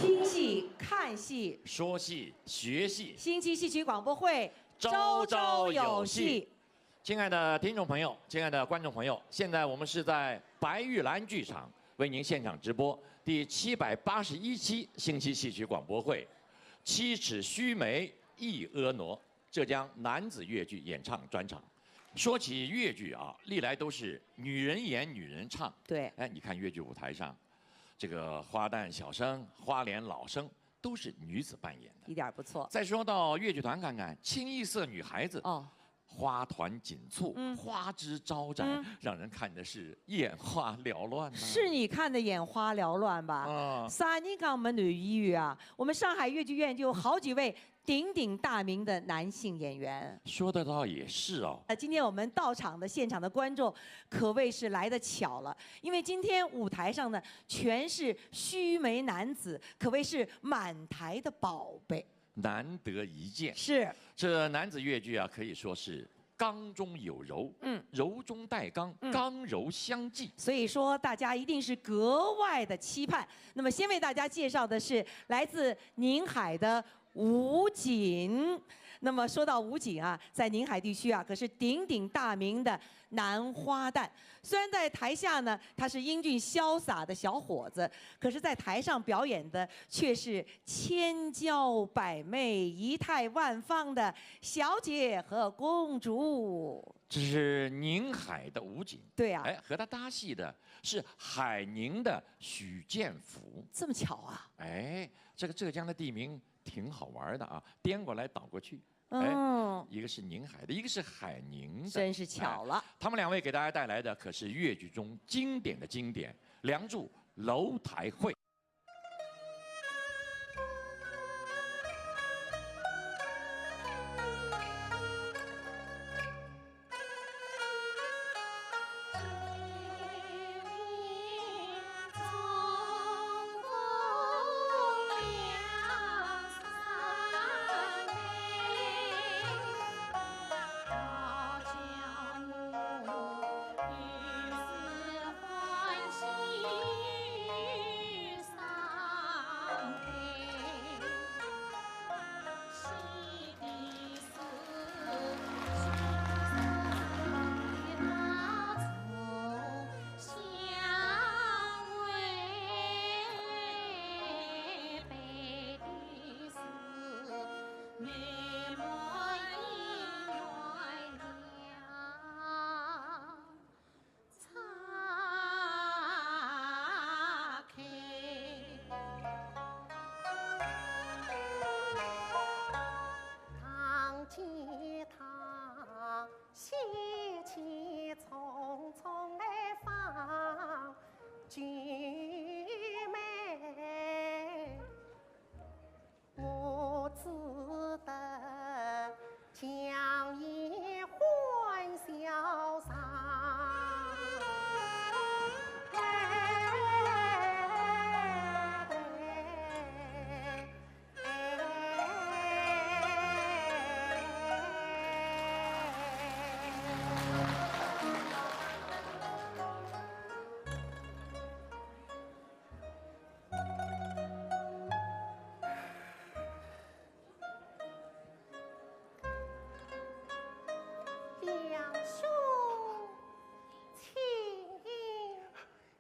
听戏、看戏、说戏、学戏，新期戏曲广播会，周周有戏。亲爱的听众朋友，亲爱的观众朋友，现在我们是在白玉兰剧场为您现场直播第781期新期戏曲广播会，《七尺须眉忆婀娜》浙江男子越剧演唱专场。说起越剧啊，历来都是女人演女人唱。对，哎，你看越剧舞台上，这个花旦小生、花脸老生都是女子扮演的，一点不错。再说到越剧团，看看清一色女孩子哦，花团锦簇，花枝招展，让人看的是眼花缭乱、是你看的眼花缭乱吧？三年港门女医院啊，我们上海越剧院就有好几位鼎鼎大名的男性演员。说的倒也是哦。今天我们到场的现场的观众可谓是来得巧了，因为今天舞台上呢全是须眉男子，可谓是满台的宝贝。难得一见。是，这男子越剧啊，可以说是刚中有柔，柔中带刚，刚柔相济。所以说大家一定是格外的期盼。那么先为大家介绍的是来自宁海的吴瑾。那么说到吴瑾啊，在宁海地区啊，可是鼎鼎大名的男花旦。虽然在台下呢，他是英俊潇洒的小伙子，可是在台上表演的却是千娇百媚、仪态万方的小姐和公主。这是宁海的吴瑾。对啊，哎，和他搭戏的是海宁的许建福。这么巧啊？哎，这个浙江的地名挺好玩的啊，颠过来倒过去。一个是宁海的，一个是海宁的，真是巧了。他们两位给大家带来的可是越剧中经典的经典《梁祝楼台会》。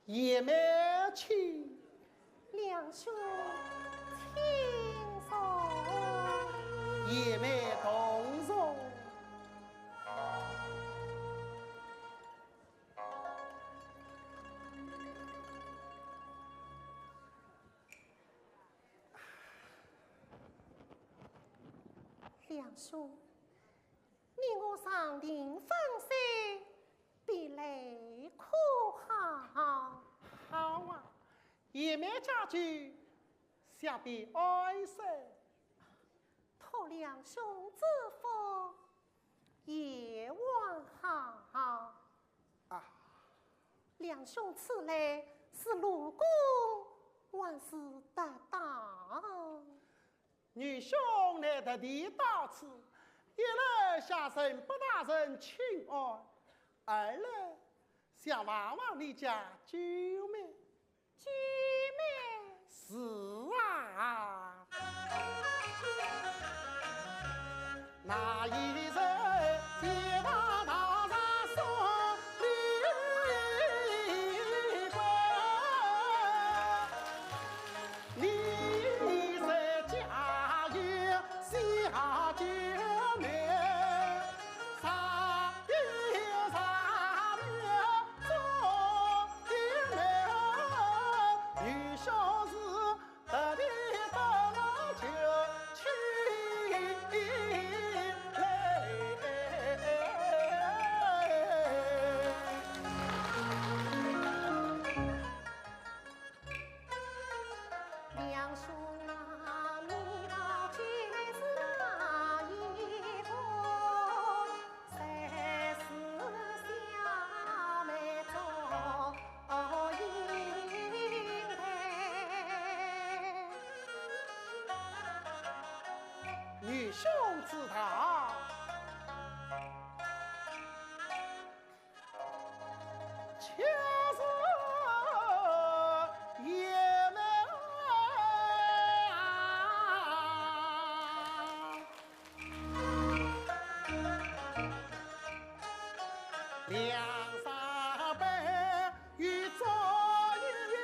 也没去，两兄轻松，也没动容。两兄，你我商定分手，别来可好？好啊，也没家具，下边爱生。托两兄之福，也往好啊。两兄此来是路过，还是得当？女兄来得地到此，一来下身不大人请安，二来想望望你家舅妹。居妹是啊。兄知道。就是也没两三杯与昨日有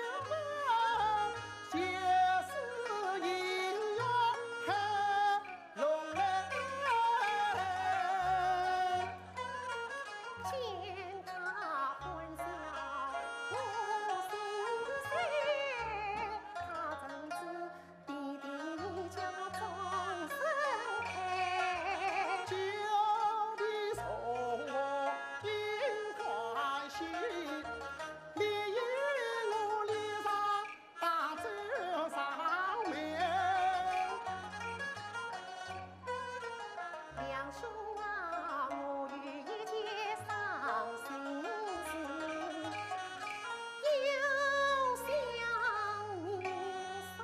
皆是音乐很浓嘞。见他欢笑我心碎，他怎知弟弟家终身开？旧的从我应欢喜，理应我礼上大走上面。两兄啊，我与一结伤心事，又想你身。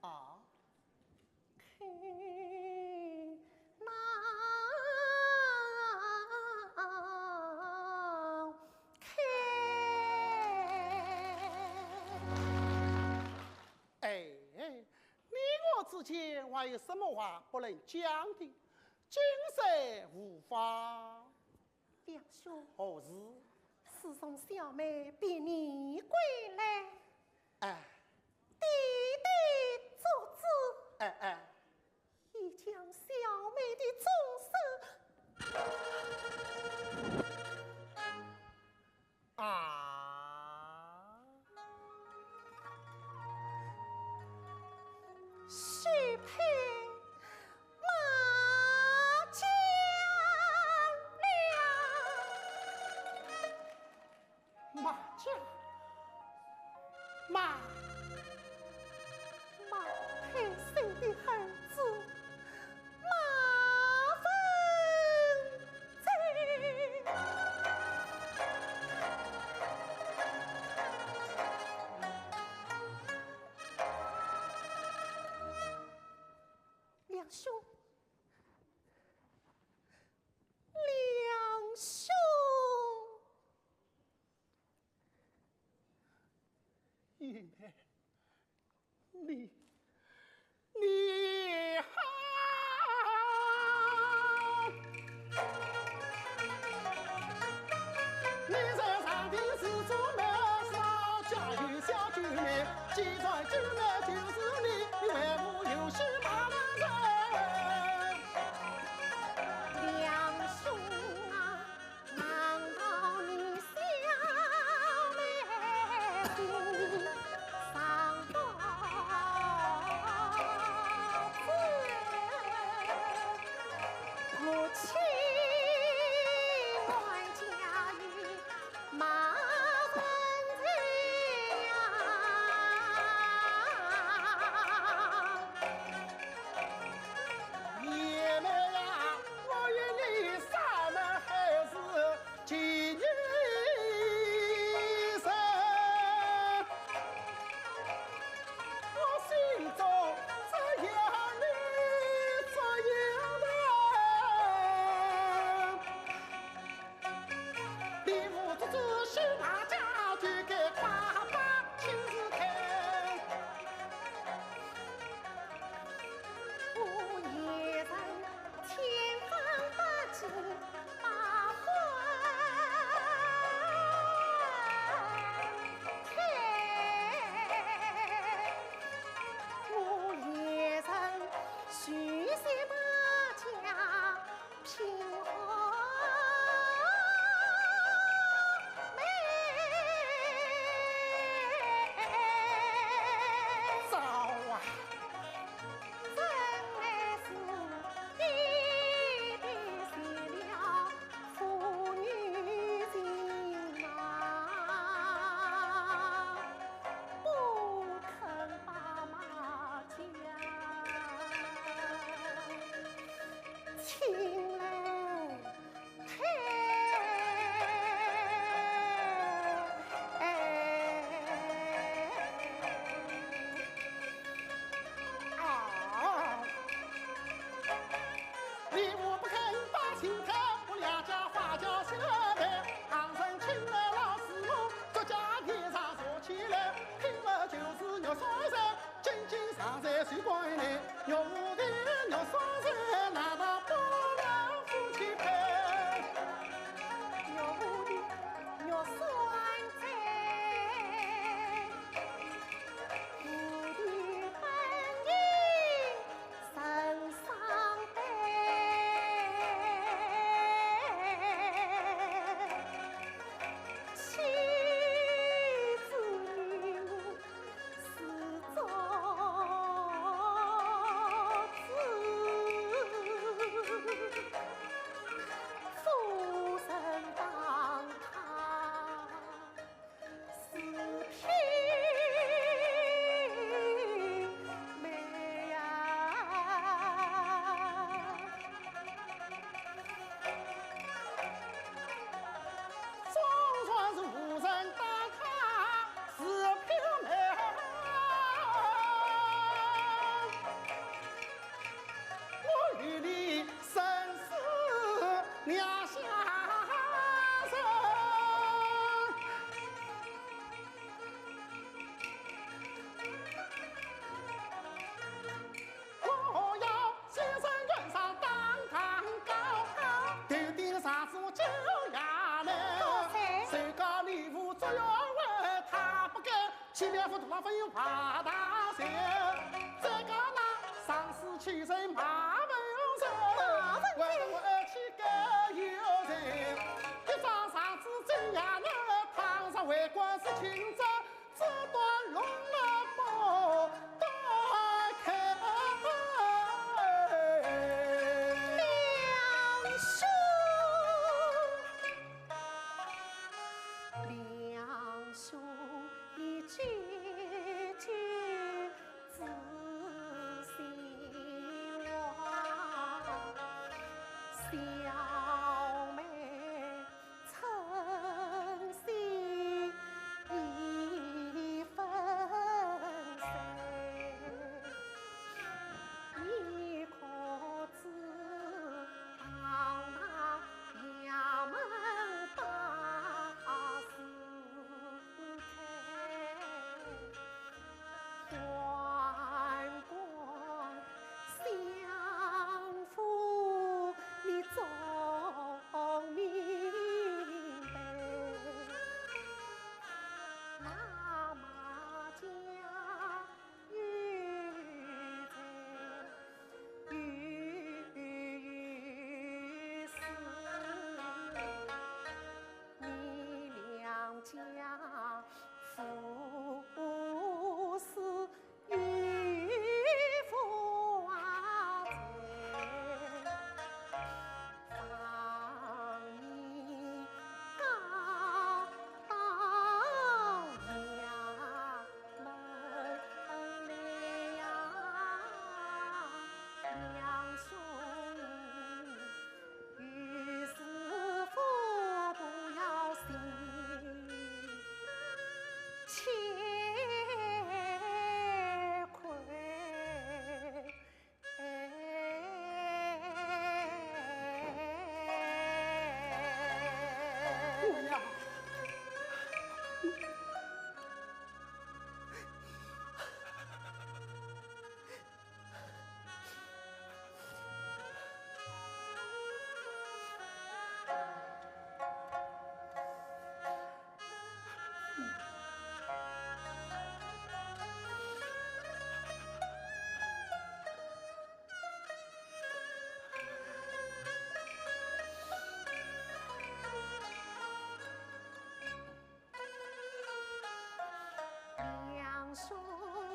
啊，看哎，你我之间还有什么话不能讲的？今世无法。两兄，何事？自从小妹比你归来，哎，弟弟做主，哎，已将小妹的终身许配马将了。马将，马配谁的儿子？马分贼。两兄，两兄，玉梅，你好。你在上的是做媒少，家有小舅妹，既然舅妹就是你，你为我有心马人。两兄啊，难道你小妹心里上刀子？我情爱家与马分贼呀！爷们呀，我与你上门还是情侣深，我心中只有你这一人。礼物足足许大家就给爸爸亲自看。我一人千方百计把婚开，我一人许下马家平和美。早啊！真乃是弟弟习了妇女情啊，不肯把马将请来看。西边府土老分有八大县，这个那上司起身马文生，为我去更有人，一张上子真呀那堂上为官是清者，这段龙了宝打开。两兄一句句自心话，小妹诚心一分谁，你可知当那衙门把事开，宦官相夫你总明白，那马家玉在于死，你两家父死与父啊在，放你告到衙门里呀，两兄于师傅不要心，且亏。姑娘，两兄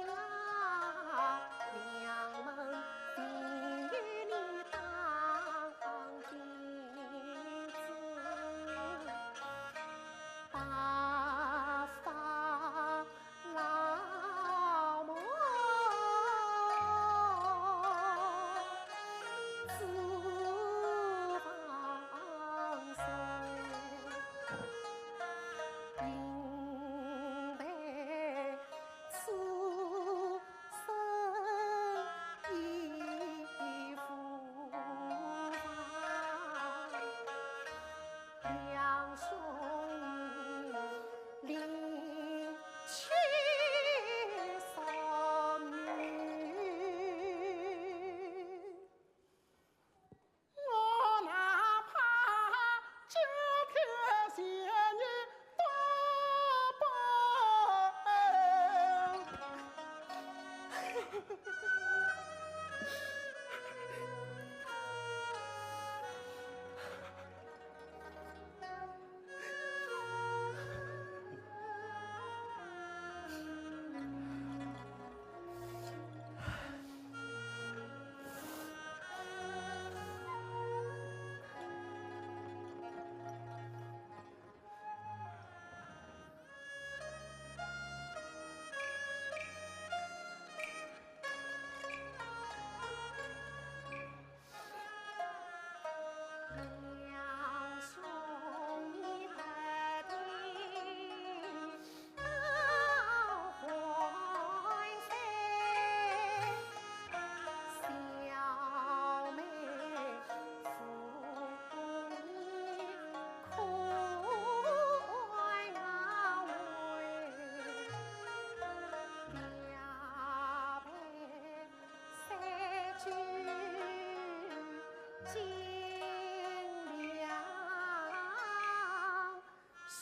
啊，两门比你当弟子，八方老母自放生。因为此生已复返，两兄临去送女，我哪怕九品仙女多两兄你得的当欢喜，小妹夫你苦哀那位，两倍三句尽两兄。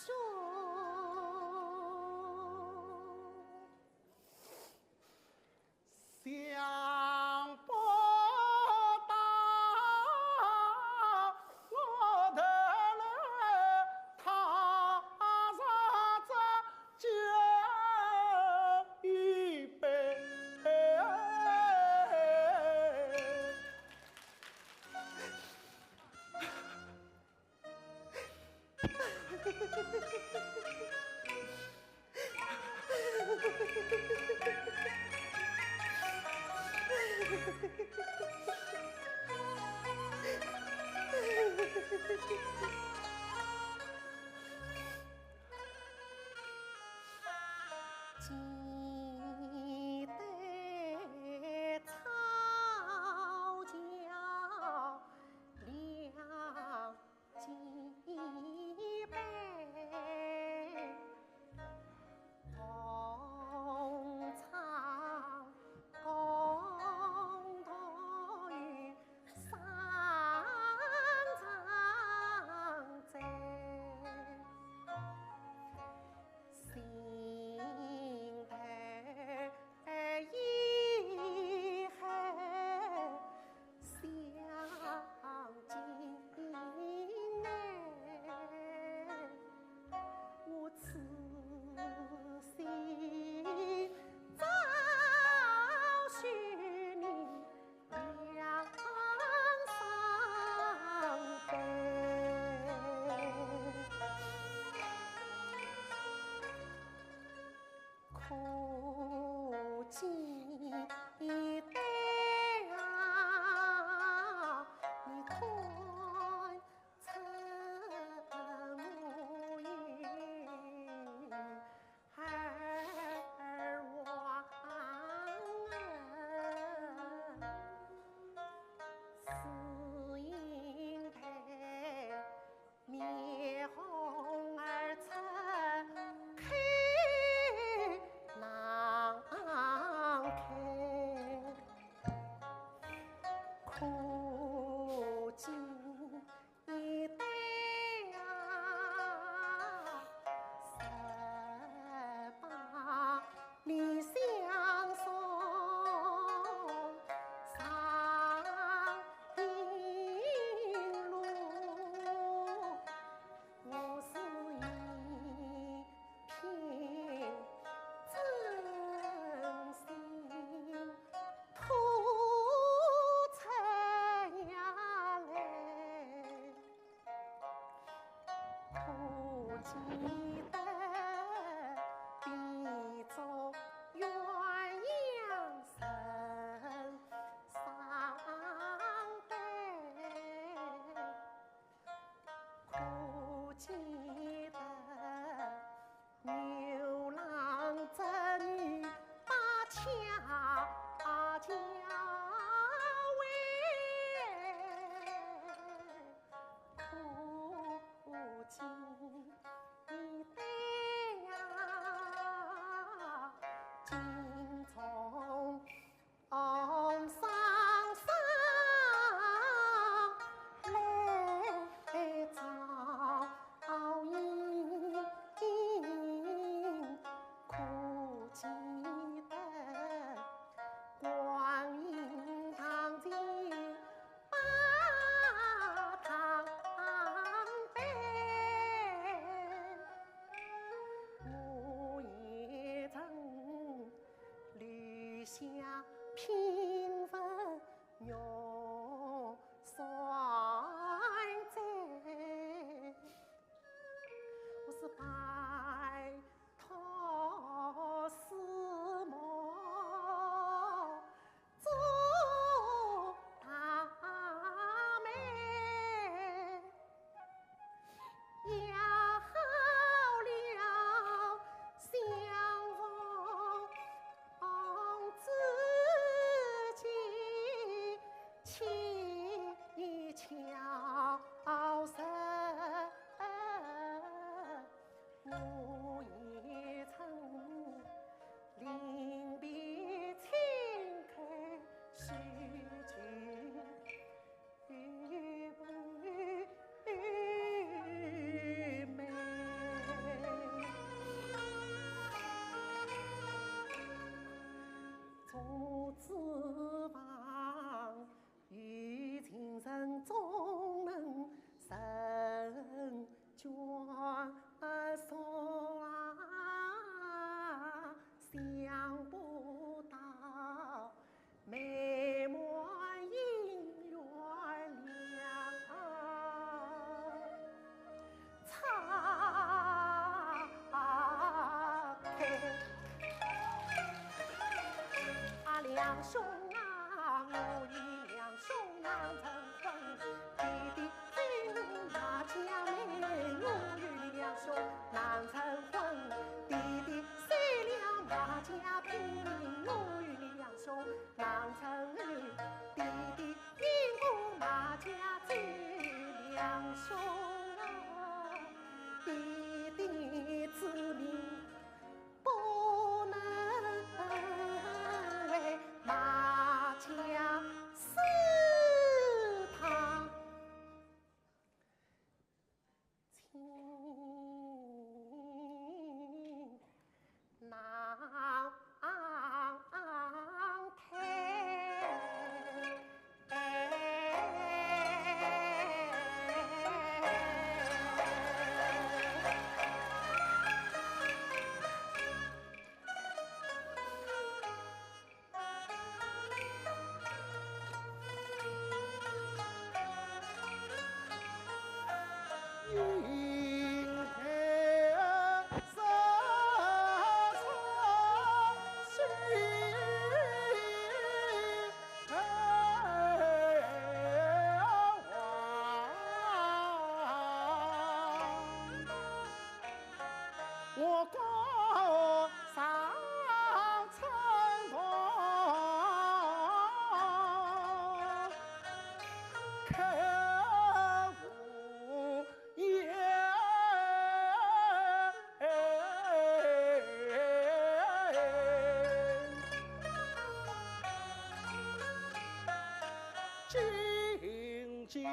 心急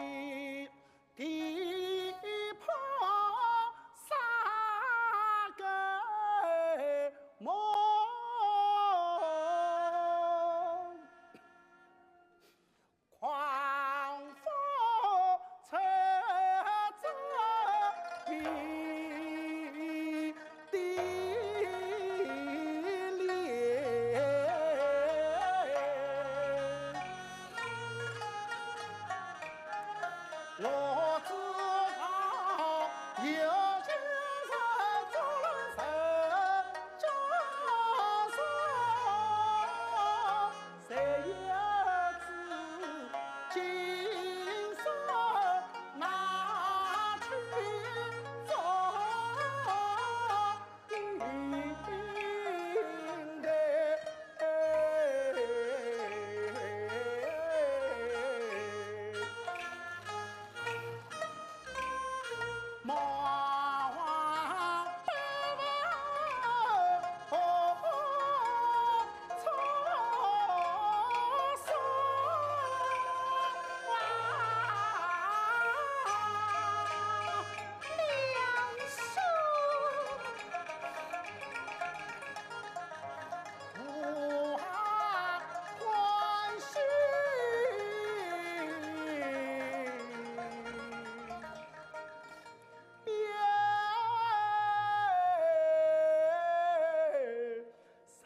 地破三个梦，狂风吹着一地莲，我自豪有精神做人神中手，谁也知今生拿去做应的。莫忘北风从手两手无欢喜。谁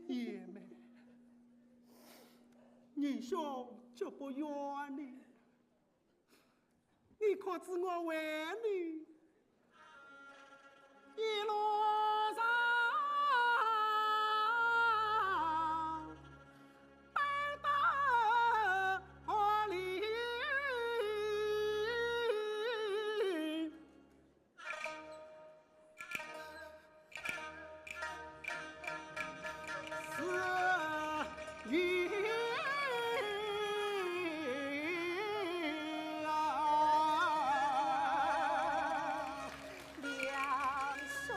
爷们，你兄就不怨你，你可知我为你一路上拜到里，是一两手。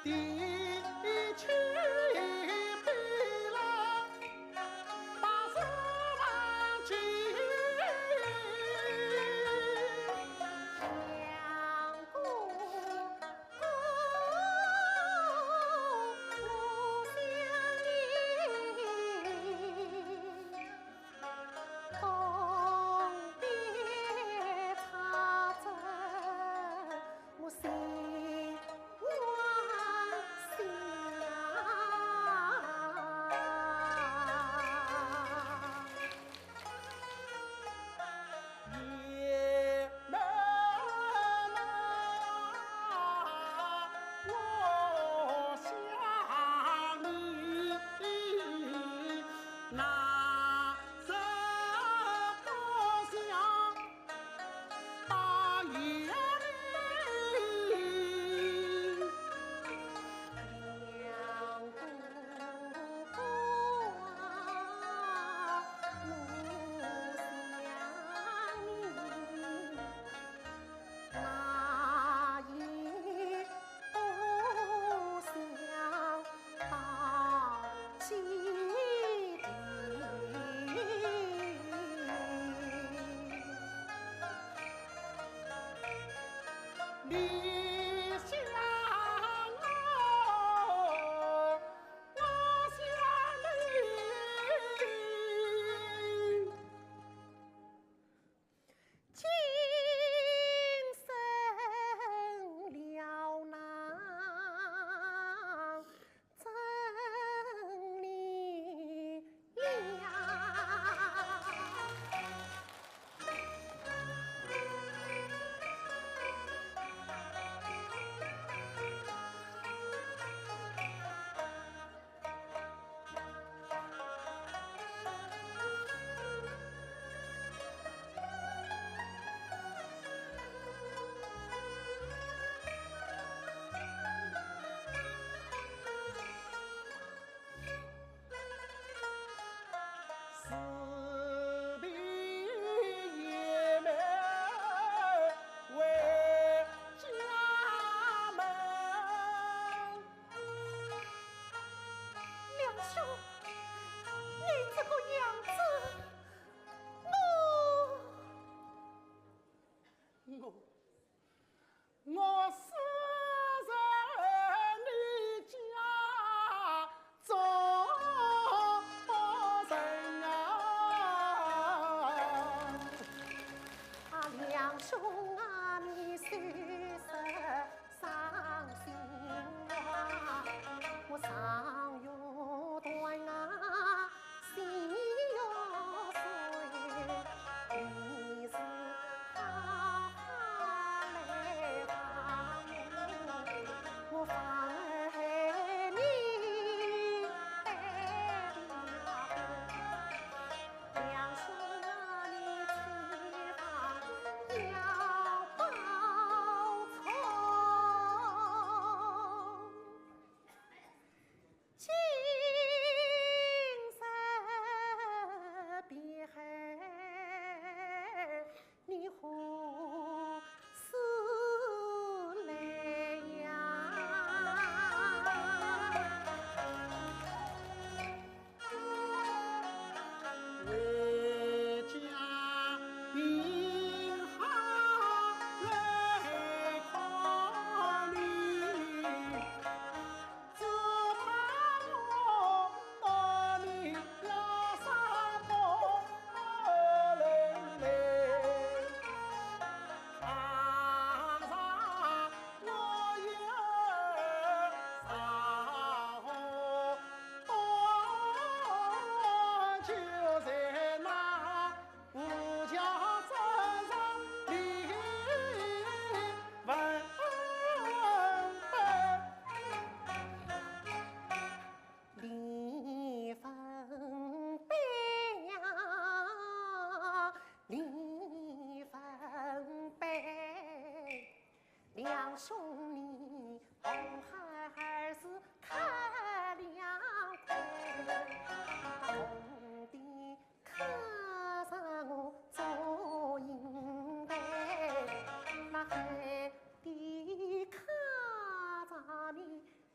的去悲了，把书忘记，相顾不相依。同别插针，我心慌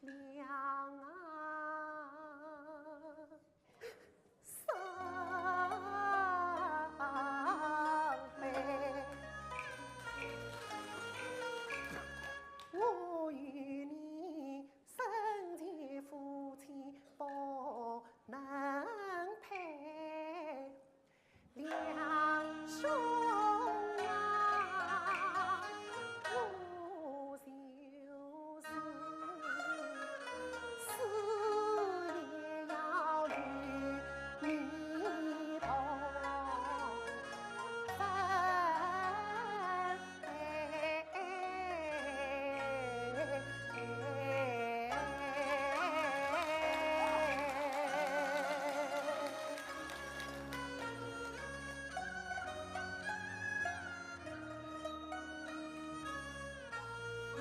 两啊伤悲，我与你生前夫妻不能配，两兄啊，我就是死也要与你同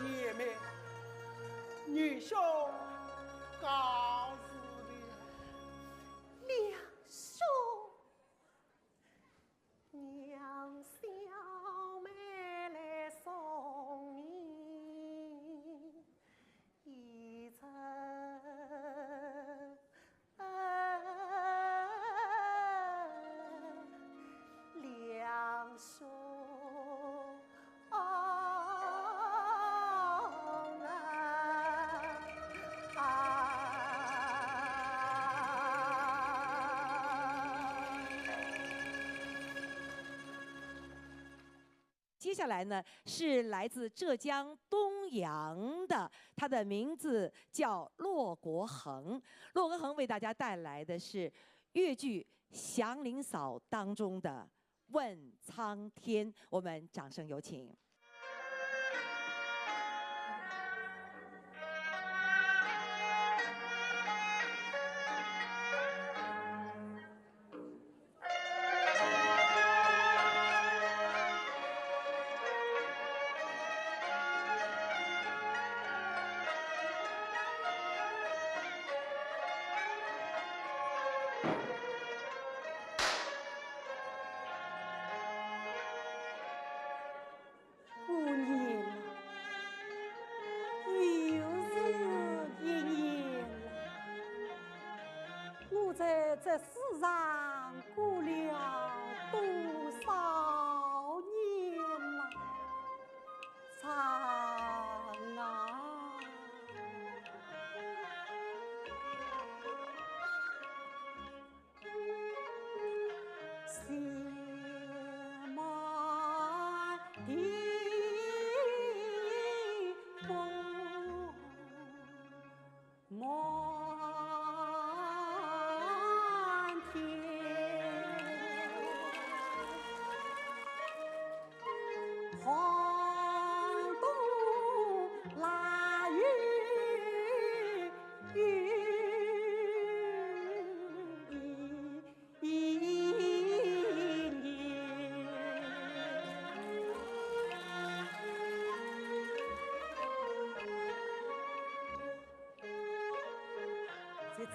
爷们，女兄告辞了。两兄，娘小妹来送你一程两兄。接下来呢是来自浙江东阳的，他的名字叫骆国恒。骆国恒为大家带来的是越剧《祥林嫂》当中的《问苍天》，我们掌声有请。这世上过了多少年了，长啊！血满地风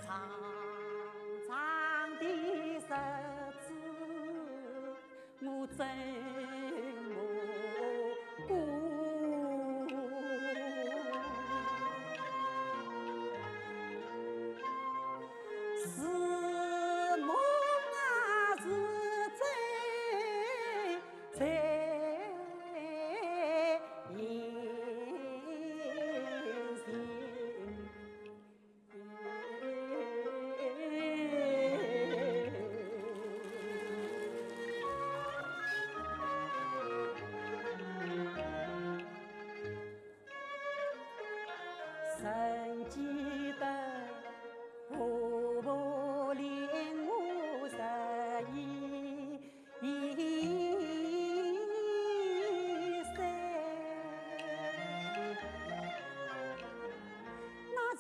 长长的日子，我怎么过？是梦啊，是在眼前。曾记得婆婆怜我11岁，那家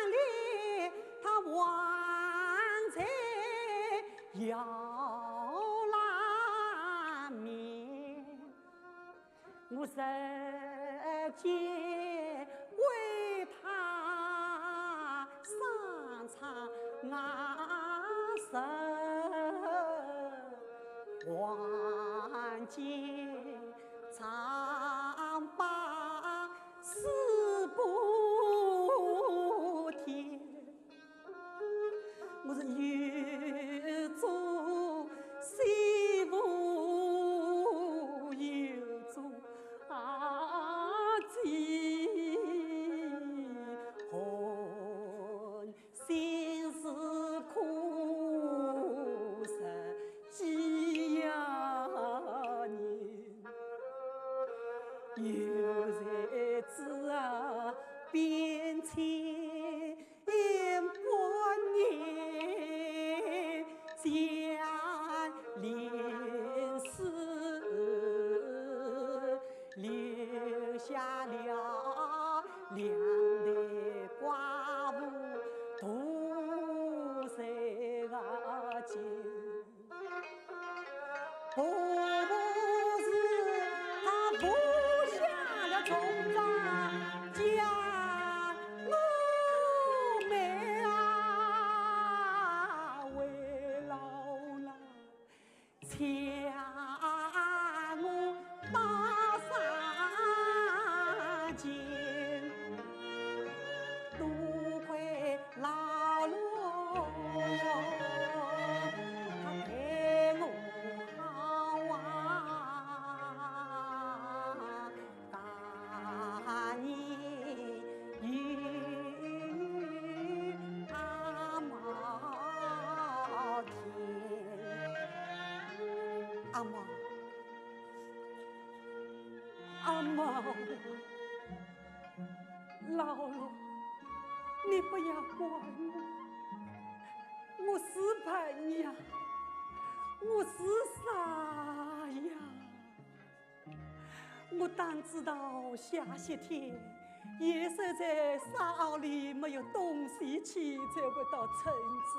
里她旺财要拉面，我日间为他上场牙神，黄金长把四不老了，你不要怪我是笨呀，我是傻呀。我当知道下些天也是在沙坳里没有东西吃才会到村子，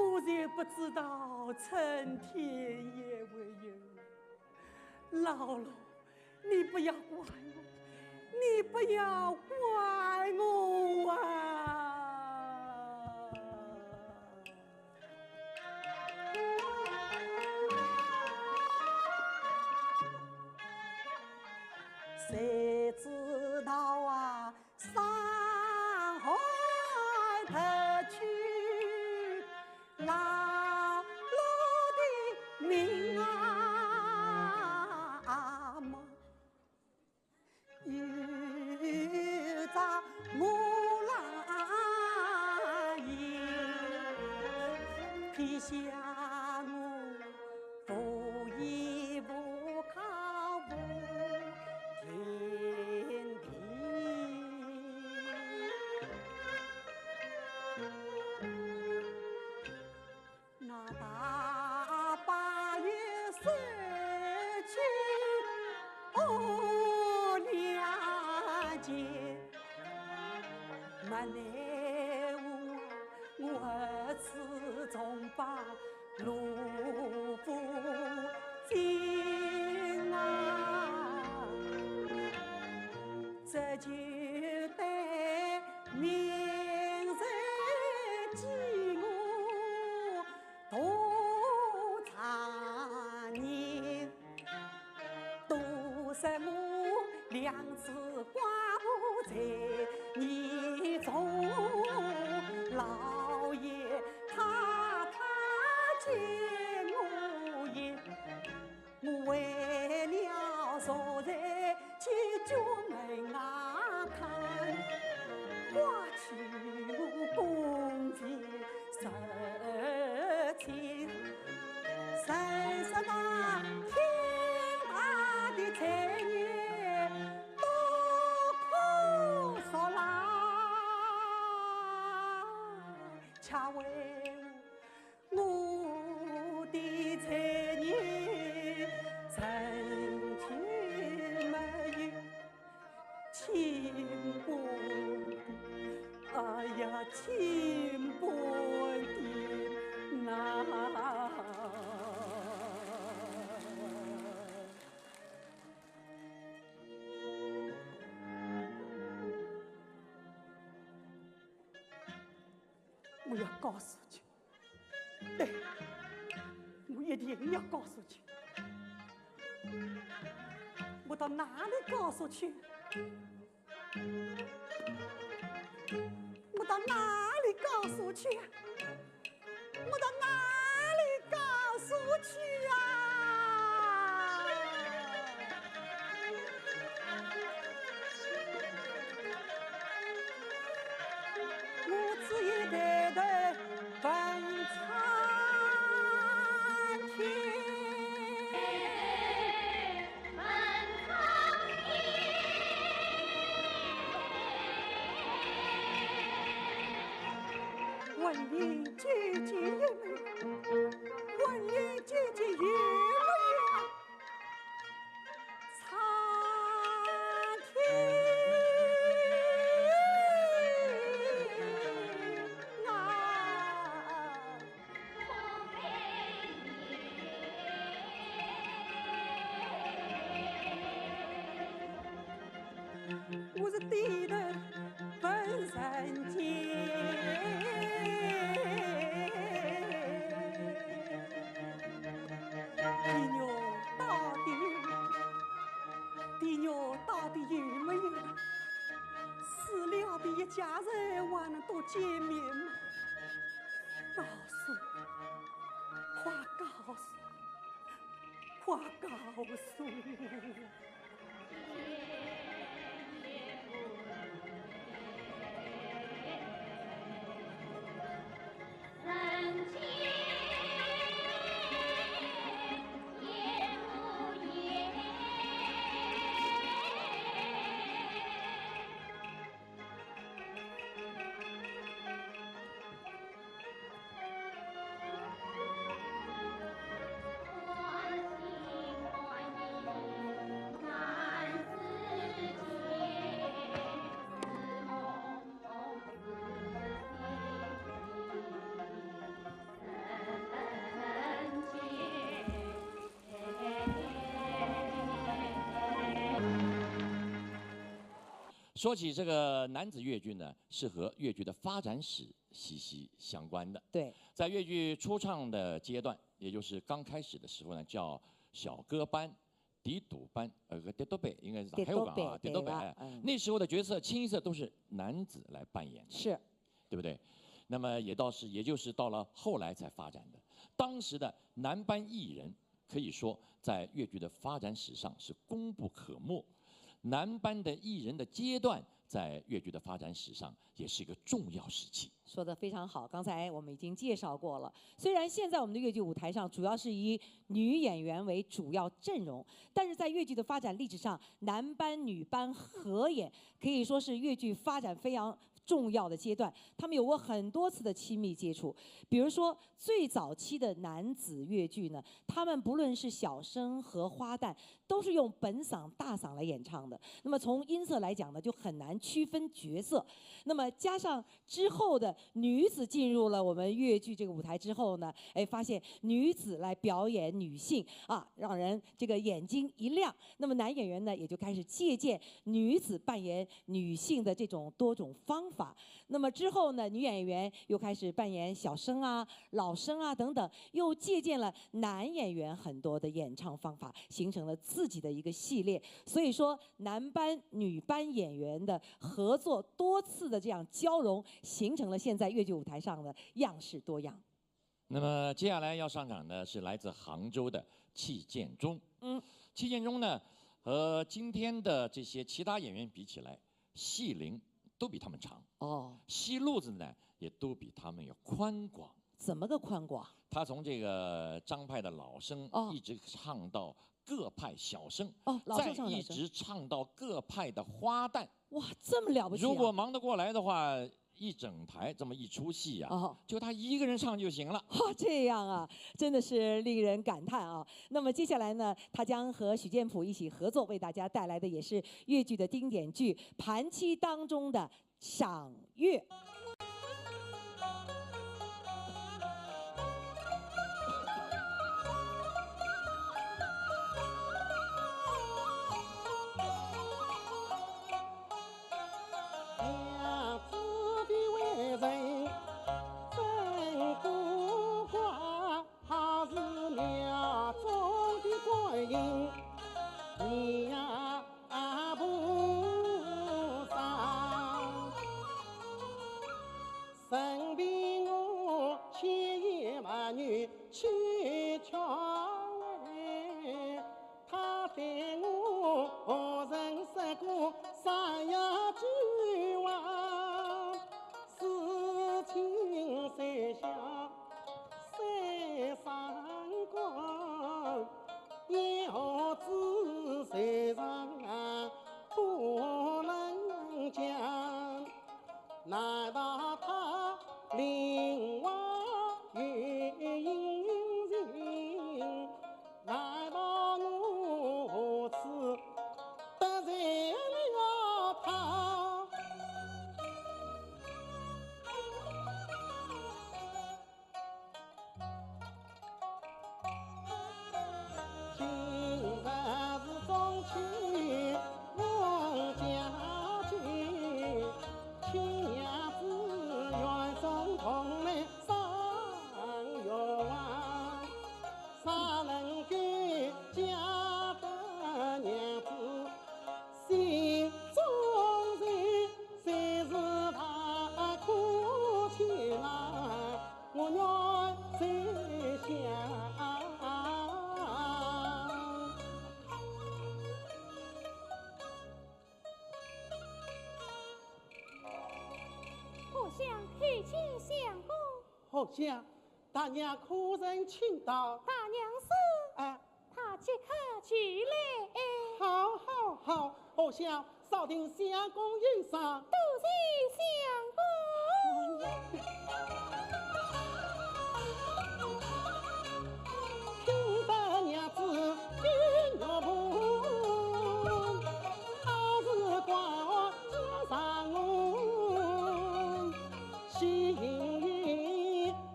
我才不知道春天也会有。老了，你不要怪我，你不要怪我啊！谁知道啊，上海特区老路的命啊嘛，有着木兰叶，撇下我不依不靠不天地。那大八月十去哦娘姐，没奈我儿子总把路不尽啊，这就得明日记我多长年，多什么两子寡妇在你中，老爷太太见我也，我为了昨日去家门外看，花去我公钱10千，谁说那天大的财业多可说啦，恰为我的财业曾经没有轻薄的，哎呀，轻薄的啊！我要告诉去，对，我一定要告诉去。我到哪里告诉去？我到哪里告诉去？我到哪里告诉去啊？我只一代代奔苍天。问你姐姐有没有？问你姐姐有没有？苍天啊！我是低头奔人间。爹娘到底有没有？死了的一家人还能多见面吗？告诉我，快告诉我，快告诉我！人间也无言。说起这个男子越剧呢，是和越剧的发展史息息相关的。对，在越剧初创的阶段，也就是刚开始的时候呢，叫小歌班、底堵班，个跌多北应该是还有个啊，跌多北。那时候的角色清一色都是男子来扮演，是，对不对？那么也就是到了后来才发展的。当时的男班艺人可以说在越剧的发展史上是功不可没。男班的艺人的阶段，在越剧的发展史上也是一个重要时期。说得非常好，刚才我们已经介绍过了。虽然现在我们的越剧舞台上主要是以女演员为主要阵容，但是在越剧的发展历史上，男班、女班合演可以说是越剧发展非常重要的阶段，他们有过很多次的亲密接触。比如说最早期的男子越剧呢，他们不论是小生和花旦，都是用本嗓、大嗓来演唱的。那么从音色来讲呢，就很难区分角色。那么加上之后的女子进入了我们越剧这个舞台之后呢，发现女子来表演女性啊，让人这个眼睛一亮。那么男演员呢，也就开始借鉴女子扮演女性的这种多种方法。那么之后呢，女演员又开始扮演小生啊、老生啊等等，又借鉴了男演员很多的演唱方法，形成了自己的一个系列。所以说，男班、女班演员的合作多次的这样交融，形成了现在越剧舞台上的样式多样。那么接下来要上场的是来自杭州的戚建中。戚建中呢，和今天的这些其他演员比起来，戏龄都比他们长。戏路子呢也都比他们要宽广。怎么个宽广？他从这个张派的老生一直唱到各派小生，再一直唱到各派的花旦。哇，这么了不起！如果忙得过来的话，一整台这么一出戏啊，就他一个人唱就行了。这样啊，真的是令人感叹啊。那么接下来呢，他将和许建甫一起合作，为大家带来的也是越剧的经典剧《盘妻》当中的赏月。你呀不上，身边我千言万语去敲问，他对我认识过三呀句话，事情谁想谁上光。要知谁上不能讲，难道他另外有隐情？难道我此得罪了他？今日是中秋望家眷，亲娘子愿中同来上月望，啥能给家的娘子心中人？谁是他哭起来，我愿最想。好像大娘可曾请到？大娘是他即刻去来。好，好，好，好像少听相公云上。多谢相公。听得娘子心若痛，好是挂我肩上我，心云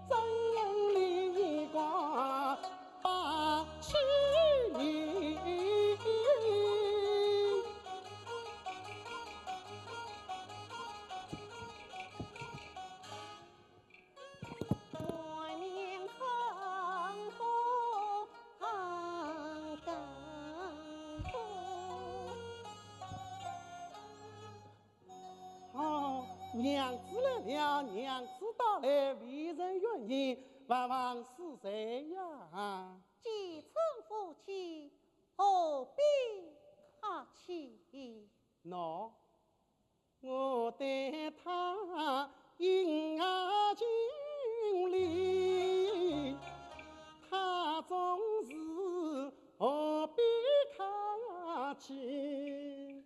真人里挂把妻女。娘子来了，娘子到来，为人愿意，万望是谁呀？既称夫妻，何必客气？喏，我对他应爱尽力，他总是何必客气？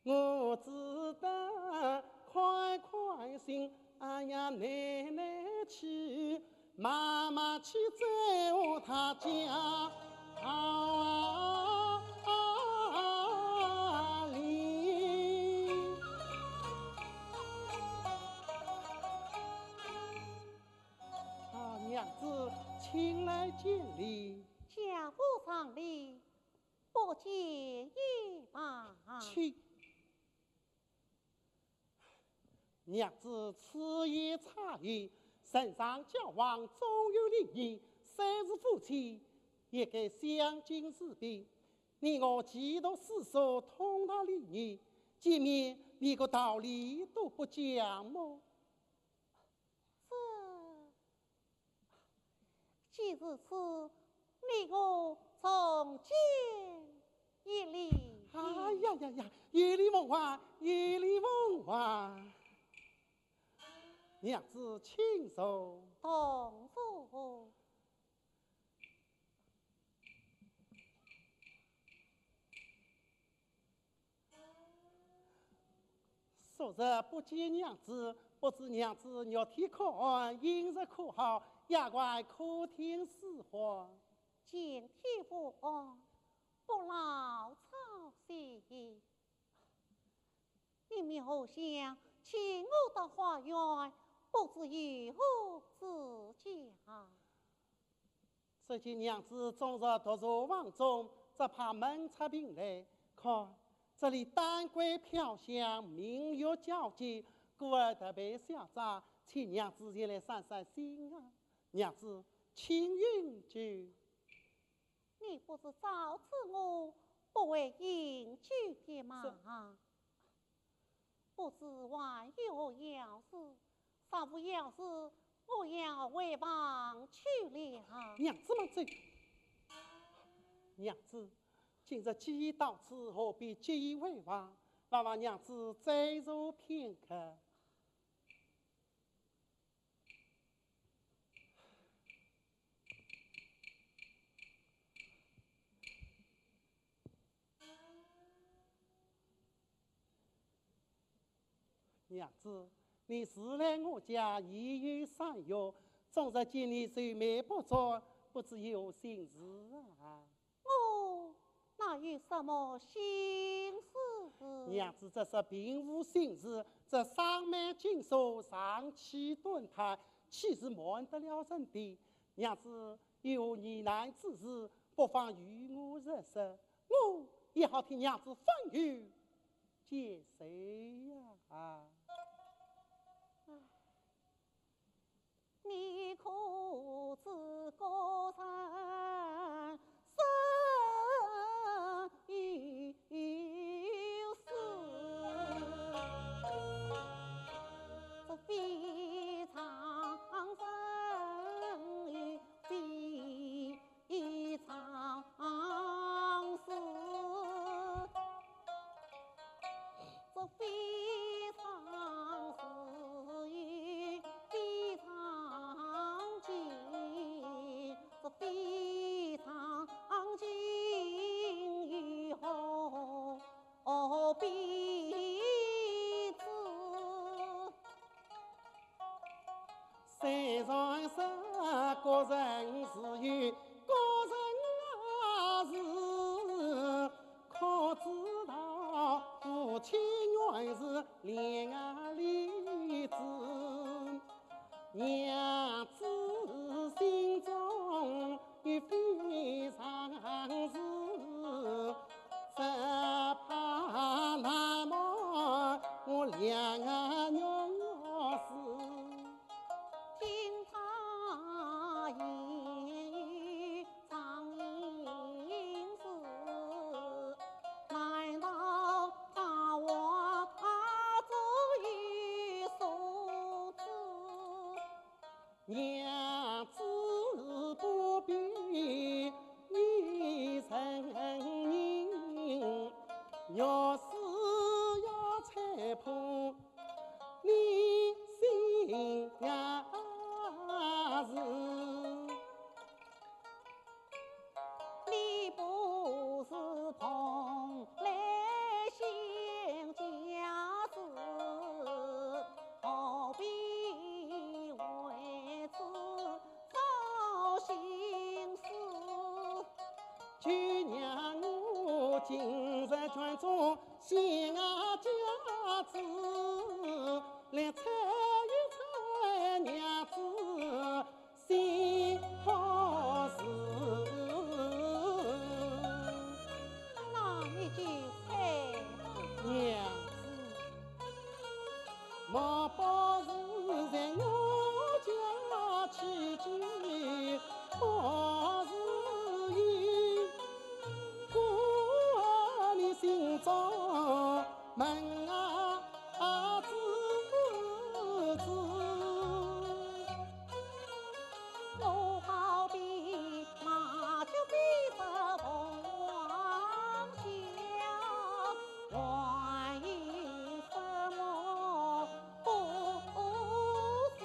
我只得快快行，哎呀奶奶去，妈妈去在他家里。娘子，请来见礼。家父上礼，不介意吧？去。娘子此言差矣，圣上交往总有礼仪，虽是夫妻，也该相敬如宾。你我几度世俗，通达礼仪，见面连个道理都不讲么？既如此，你我从今一礼。哎呀呀呀！夜里梦话，夜里梦话。娘子请坐。同坐。昨日不见娘子，不知娘子肉体可安，饮食可好，也怪客厅使唤。见天不安，不劳操心。你们好想请我到花园，不知有何指教？只见娘子终日独坐房中，只怕闷出病来。看这里丹桂飘香，明月皎洁，故而特别嚣张，请娘子前来散散心啊！娘子，请允许。你不是早知我不为饮酒的吗？不知还有要事，稍无要事，我要回房去了。娘子们走。娘子，今日既已到此，何必急于回房？望望娘子再坐片刻。娘子，你时来我家，已有3月，终日见你愁眉不作，不知有心事啊？我哪有什么心事？娘子，这是并无心事，这上满金锁，上气顿胎，岂是瞒得了人的？娘子有疑难之事，不妨与我认识，我也好替娘子分忧解谁呀？你可知高山深有事？这非常深，非常事，这非常事也非常紧，这非常紧以后必知。山上山，各人自有各人事，可知道夫妻原是恋爱里子，娘子心中有非常事，只怕那么我两个娘死。听他言语常应是，难道他话足有娘子不必你承认，要是要裁判你心也是。你不是同来兴家子，何必为此操心思？就让我今日全中献啊家子，来猜一猜娘子心好事。那你就猜娘子，莫把事在我家期间，好事意，过你心中问啊子子。我好比马厩飞着凤凰笑，还有什么不是？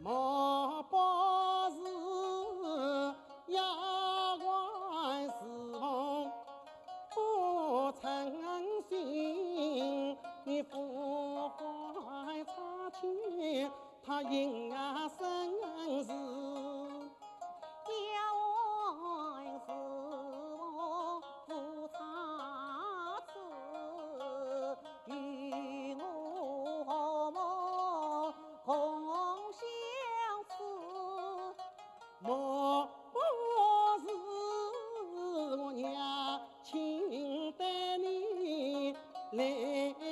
莫把事压坏是梦，不诚心，你不怀差钱，他应啊生事。要为是我不差次，与我何莫共相思？莫不是我娘亲带你来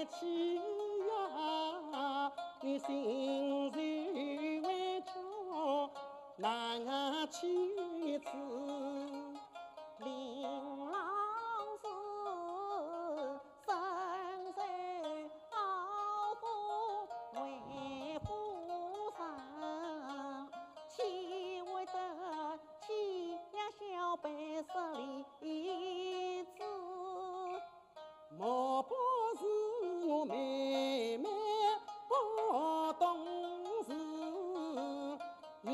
欺呀，你心随委屈难启齿。令郎是深受傲夫为夫人，岂为得妻呀小辈十里子？莫不是我妹妹不懂事，言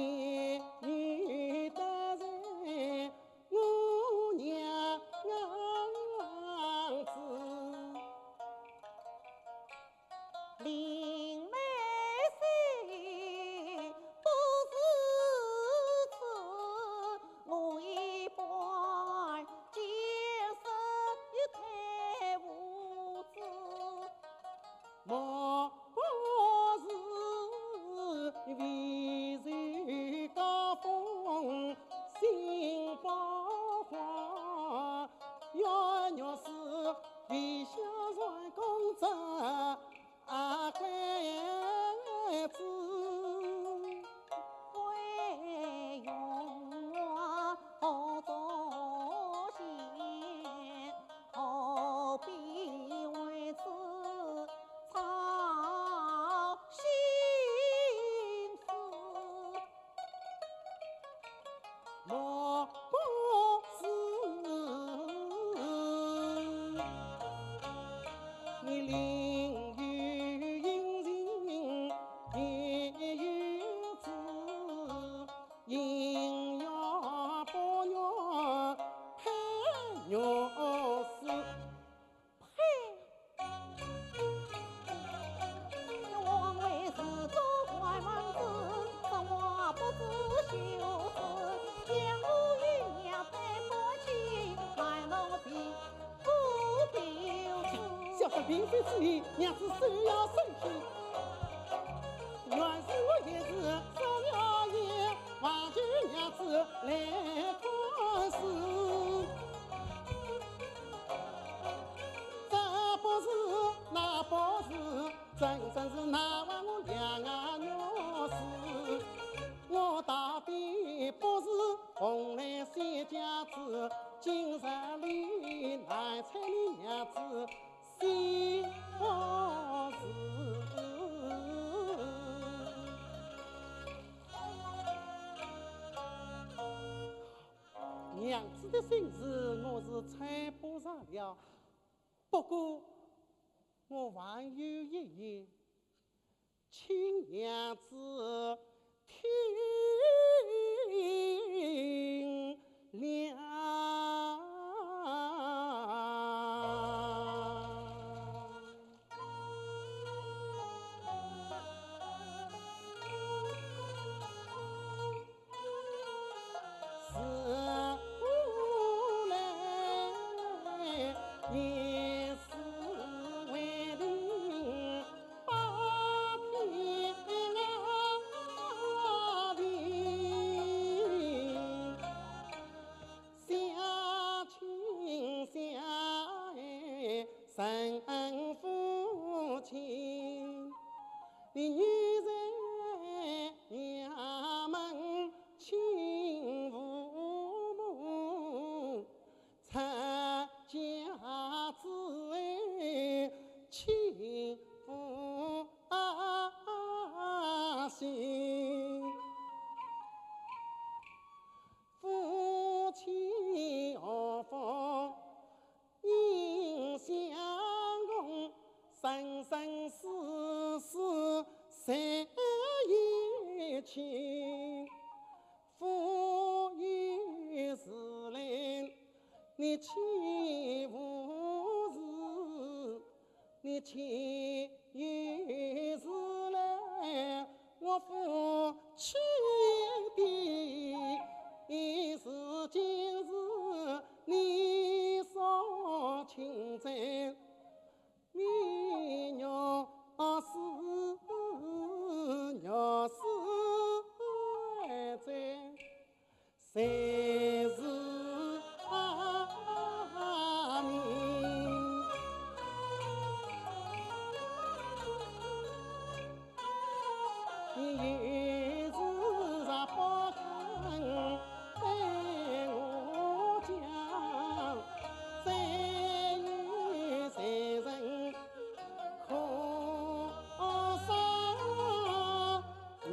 语得罪我娘子。林妹虽不是此，我一般见识又太无知。莫不是为谁高峰心爆花，要是为小船公子孩子。会用我何作险？何必为此操心思？莫不是你另有隐情别有知，应要不要配要死。枉为是做坏门子，生活不知羞耻。将我与娘配不起，来路不必有此。小生并非之意，娘子手要生气。原是我也是生了业，望求娘子来宽恕。这不是那不是，真是难为我娘啊娘事。我到底不是红来仙家子，今日里来猜你娘子心好事。的心事我是猜不上了，不过我还有一言，请娘子听了。神父亲，你女在衙门请父母，出家之为亲父心，夫妻何妨应相共，生生世世在一起。夫与是来，你岂无事？你岂与是来？我夫妻的是今日你所亲在，你若是还在，谁是阿明？你有事啥不肯对我讲？谁与谁人可伤你？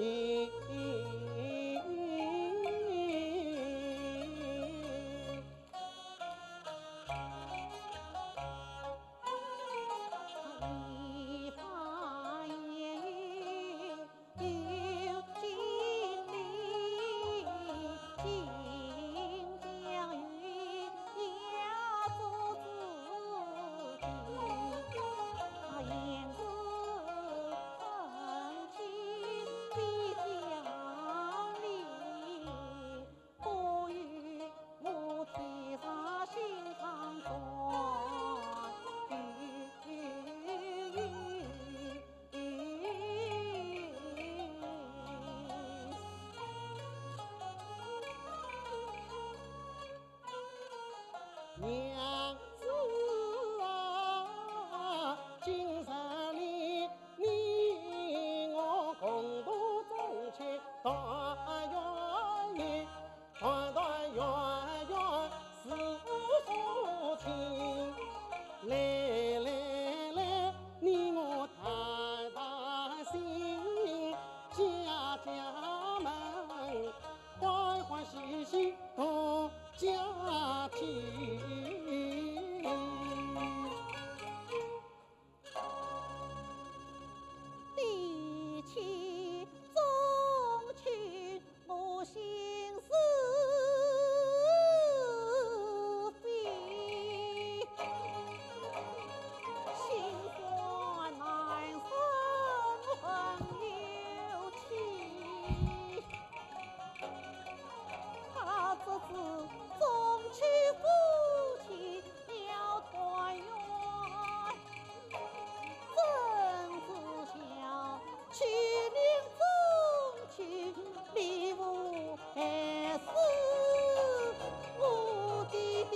一发言语有经理，今将与压做自己，言辞分清必讲理，不与我天上心肠断。娘子啊，今日里你我共度中秋团圆夜，团团圆圆是父亲。来，你我谈心，家门欢欢喜喜度家庭。提起宗亲不心是非，心酸难生恨有情，他这是宗亲夫妻要团圆。去年中秋，礼物还是我弟弟，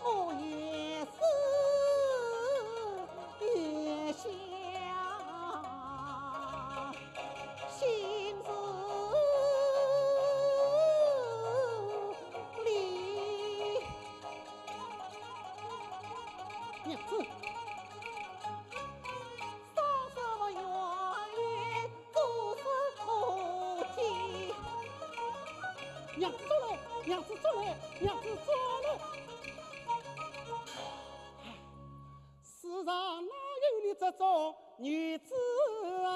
我也是越想心事。娘子，双手圆圆，左手可娘子做来，娘子做来，娘子做来。世上哪有你这种女子啊？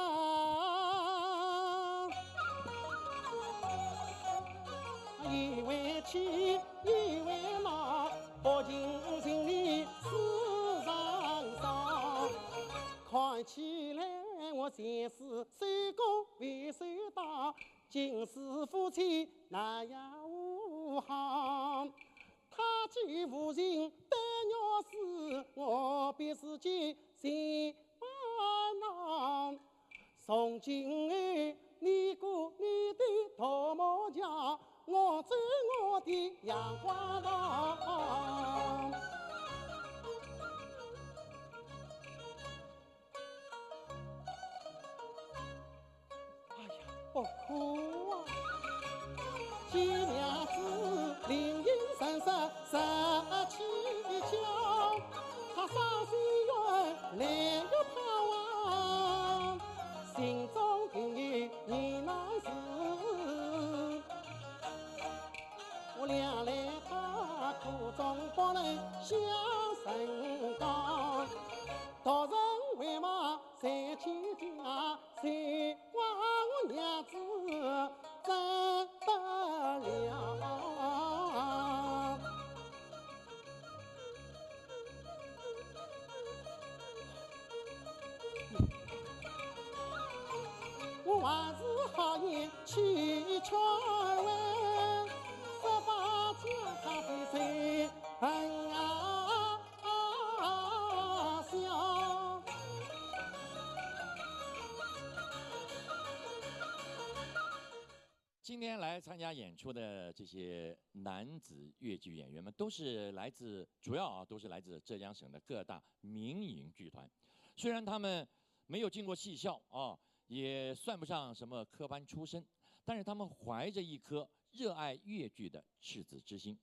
一为妻，一为马，薄情心里世上伤。看起来我前世手工为手打，今世夫妻那样无行。他既无情得鸟事，我便自己心烦恼。从今后你过你的桃木家，我走我的阳花道。哎呀，不哭啊！见娘子灵隐神色十七窍，他伤心愿来又盼望，心中定有你难事。我俩来他苦中帮人相神刚，道人为嘛在亲家，谁话我娘子真不了。我还是好言去劝问，18家他的谁恨笑。今天来参加演出的这些男子越剧演员们，都是来自都是来自浙江省的各大民营剧团。虽然他们没有进过戏校啊，也算不上什么科班出身，但是他们怀着一颗热爱越剧的赤子之心，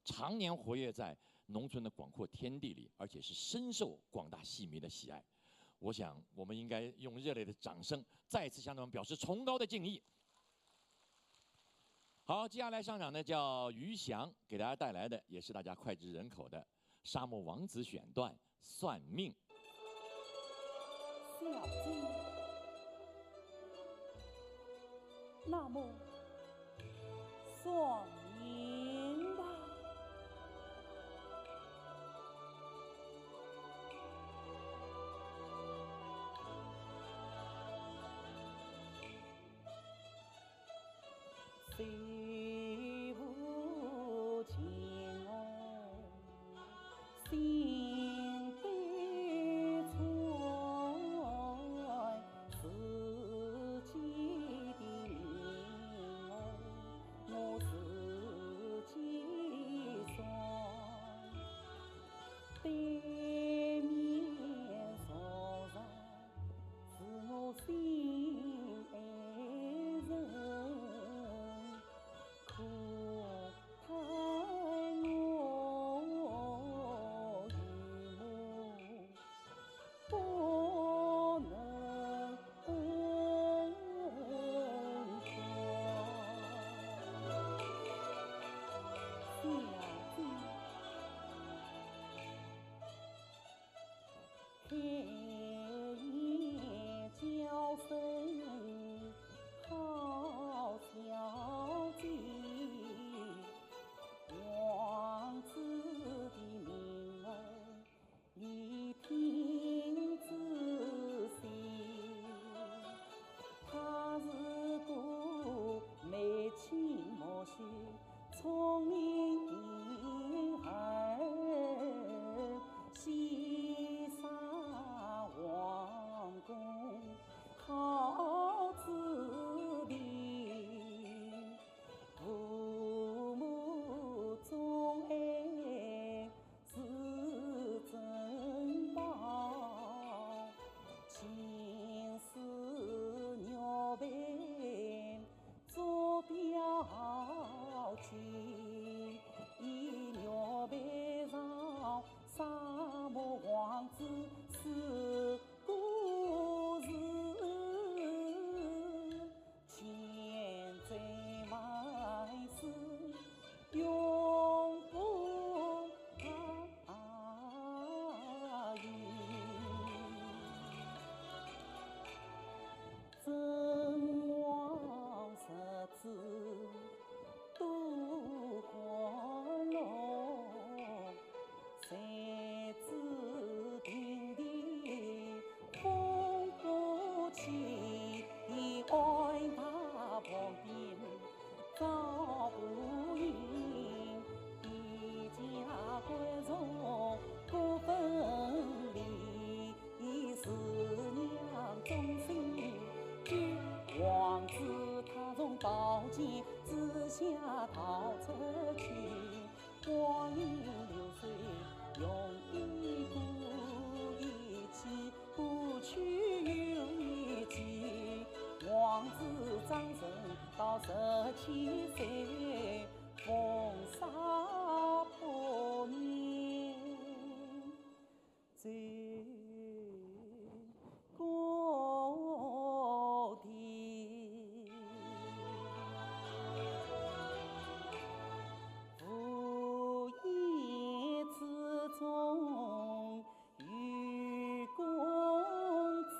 常年活跃在农村的广阔天地里，而且是深受广大戏迷的喜爱。我想，我们应该用热烈的掌声，再次向他们表示崇高的敬意。好，接下来上场的叫于翔，给大家带来的也是大家脍炙人口的《沙漠王子》选段《算命》。小金，那么算命吧。谁无情哦，心悲惨，自己的命哦，我自己算。对面坐上是我心爱人。可叹我与母不能相。小子，开眼叫声好小姐，王子的名儿你听仔细，他是个眉清目秀、聪明的孩儿，先生千岁风沙百年，最高殿。无言之中有公子。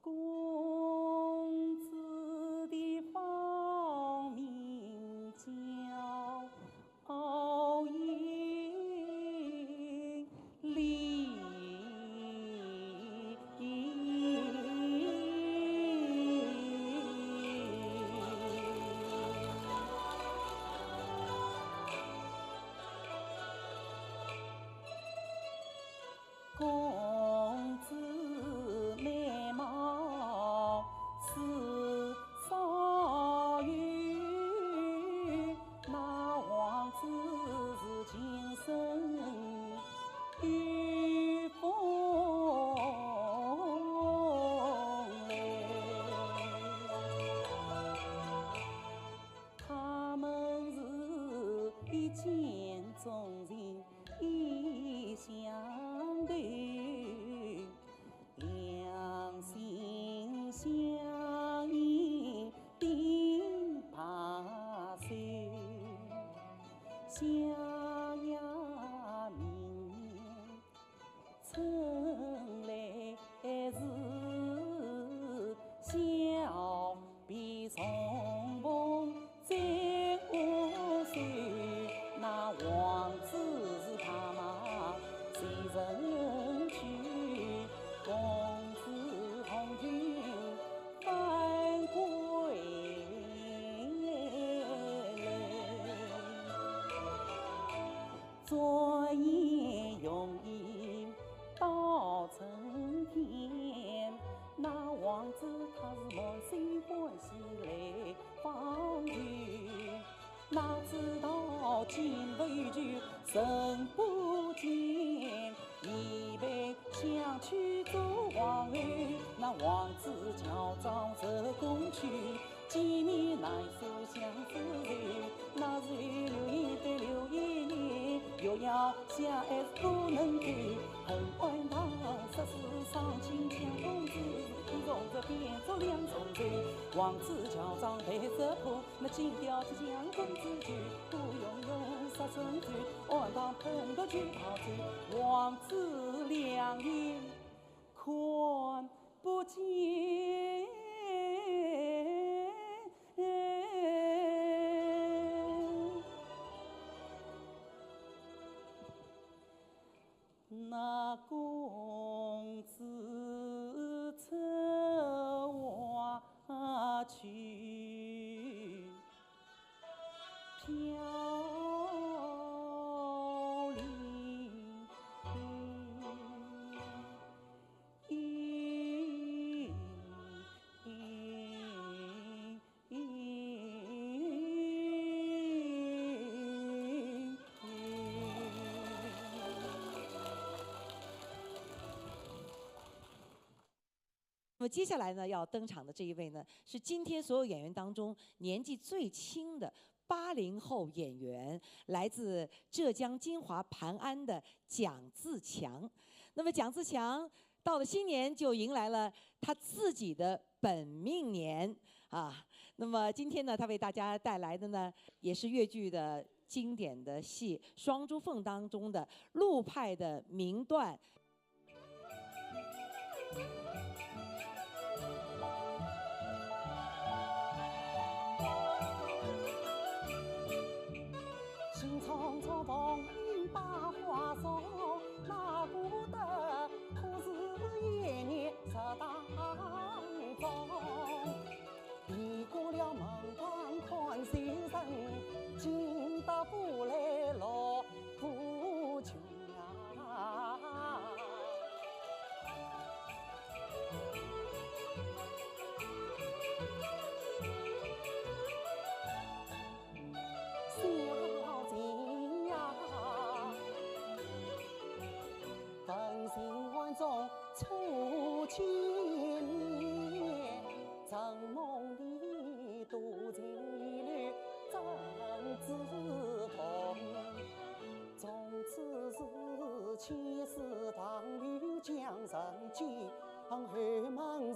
公子的芳名叫银铃。公子美貌似少女，那王子是今生遇风来。他们是一见钟情，意相对，两心相印定八岁。想呀明年春来时，小臂重逢在5岁。那王子是他妈随人去，公子红军返归来。昨夜用意到春天，那王子他是满心欢喜来访去，哪知道金不有酒神不见，已被相娶做王后。那王子乔装入宫去，见面难诉相思愁。那是留一对留一年，又要相爱不能够。恨晚堂十四上亲强公子，从这变作两重奏。王子乔装配着铺，那金雕是将公子酒，不用杀生醉，晚堂喷个酒泡醉。王子两眼看不见。那公子策划去，飘零。那么接下来呢，要登场的这一位呢，是今天所有演员当中年纪最轻的80后演员，来自浙江金华盘安的蒋自强。那么蒋自强到了新年就迎来了他自己的本命年啊。那么今天呢，他为大家带来的呢，也是粤剧的经典的戏《双珠凤》当中的陆派的名段。心匆匆逢迎百花松，哪顾得可是一年十当中。移过了门关看先生，进得府来落不穷啊。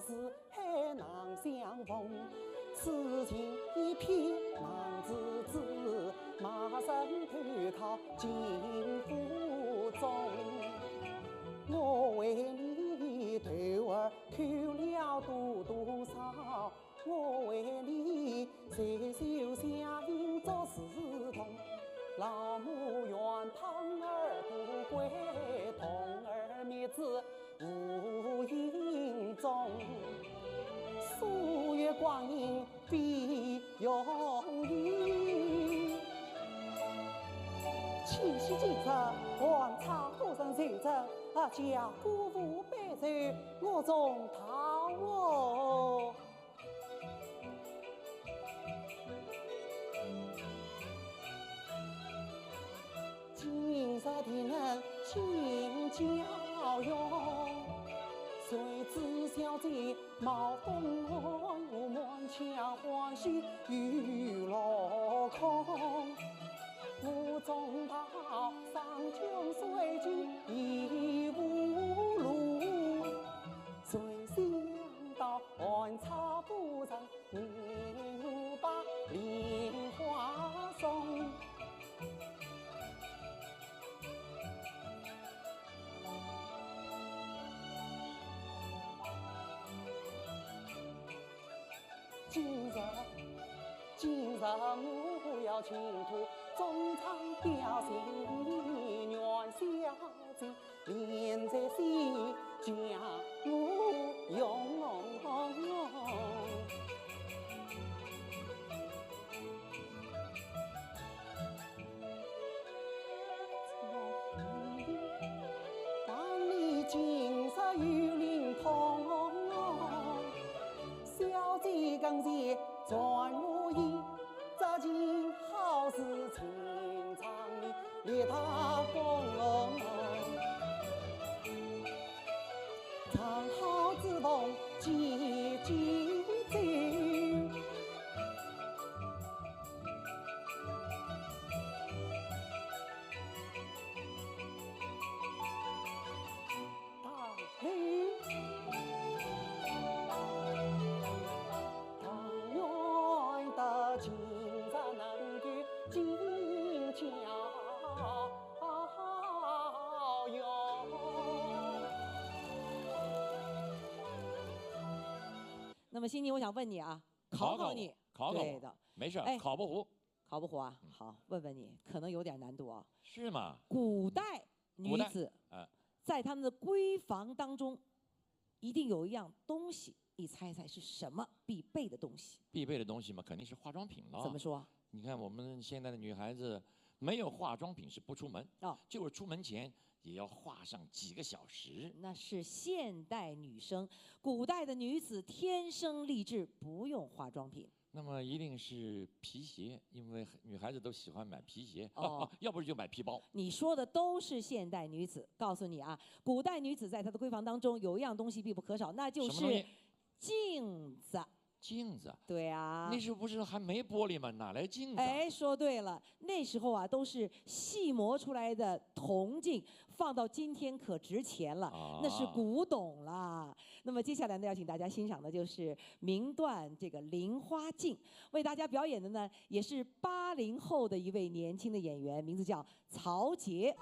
时还能相逢。此情一片难自制，马身投靠金府中。我为你头儿看了多少，我为你随手相迎做事童。老母愿堂儿不归，童儿灭子无影踪。岁月光阴必永远，七夕节日，皇朝多生寿辰，家国无悲愁，我中逃哦。今日的人请教用。谁知小姐冒风寒，我满腔欢喜与落空。我中逃上江水尽已无路，谁想到寒草不成，年我把莲花送。今日我要倾吐衷肠表心愿，小姐连在心，将我拥。当你今日与灵通，小姐刚才传我意，这件好事情长里列大功，长好之风急急走。大雷。今日能够进教哟。那么欣妮，我想问你啊，考你，考对的，没事，哎考不糊，考不糊啊？好，问问你，可能有点难度啊。是吗？古代女子，在她们的闺房当中，一定有一样东西。你猜猜是什么必备的东西？必备的东西嘛，肯定是化妆品了。怎么说？你看我们现在的女孩子，没有化妆品是不出门哦，就是出门前也要化上几个小时。那是现代女生，古代的女子天生丽质，不用化妆品。那么一定是皮鞋，因为女孩子都喜欢买皮鞋，哦要不就买皮包。你说的都是现代女子，告诉你啊，古代女子在她的闺房当中有一样东西必不可少，那就是镜子。镜子？对啊。那时候不是还没玻璃吗？哪来镜子？哎，说对了，那时候啊都是细磨出来的铜镜，放到今天可值钱了，那是古董啦。那么接下来呢，要请大家欣赏的就是名段这个《菱花镜》，为大家表演的呢也是80后的一位年轻的演员，名字叫曹杰。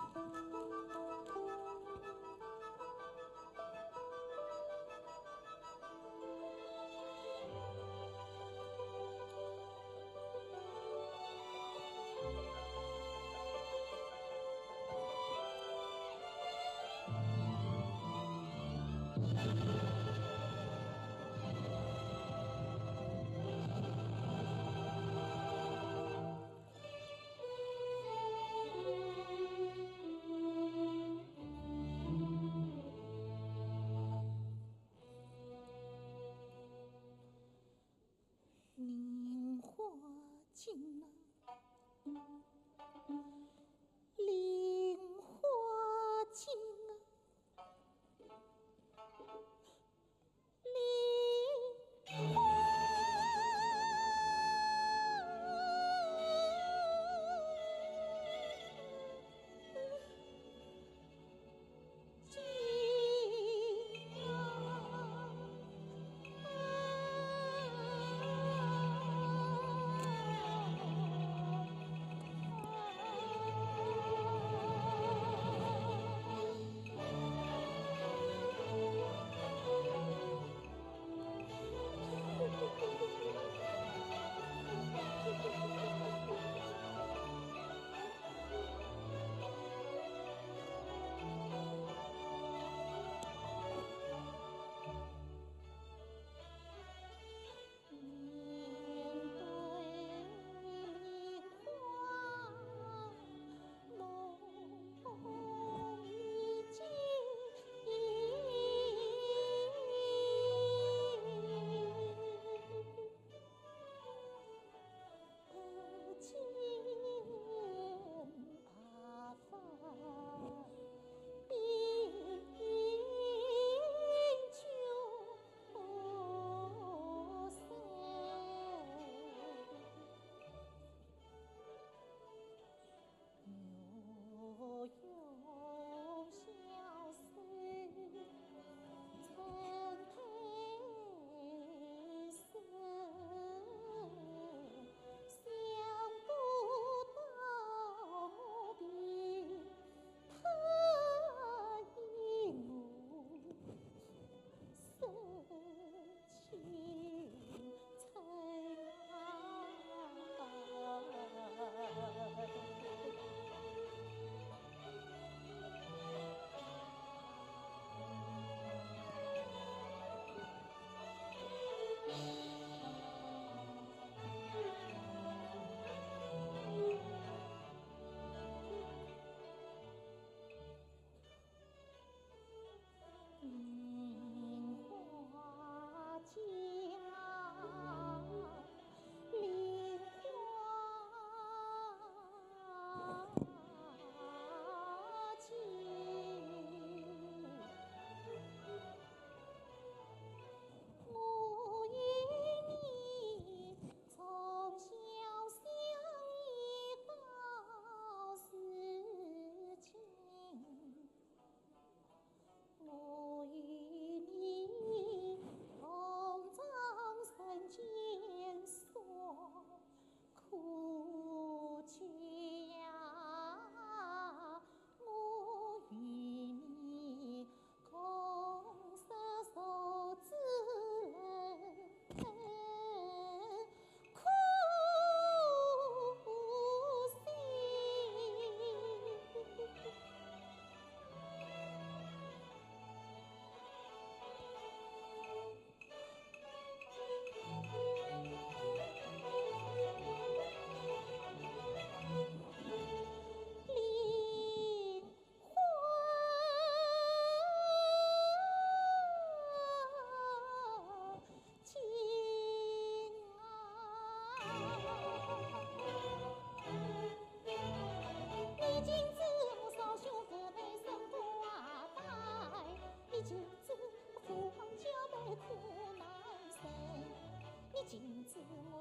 菱花镜啊，菱花镜啊，菱花镜啊。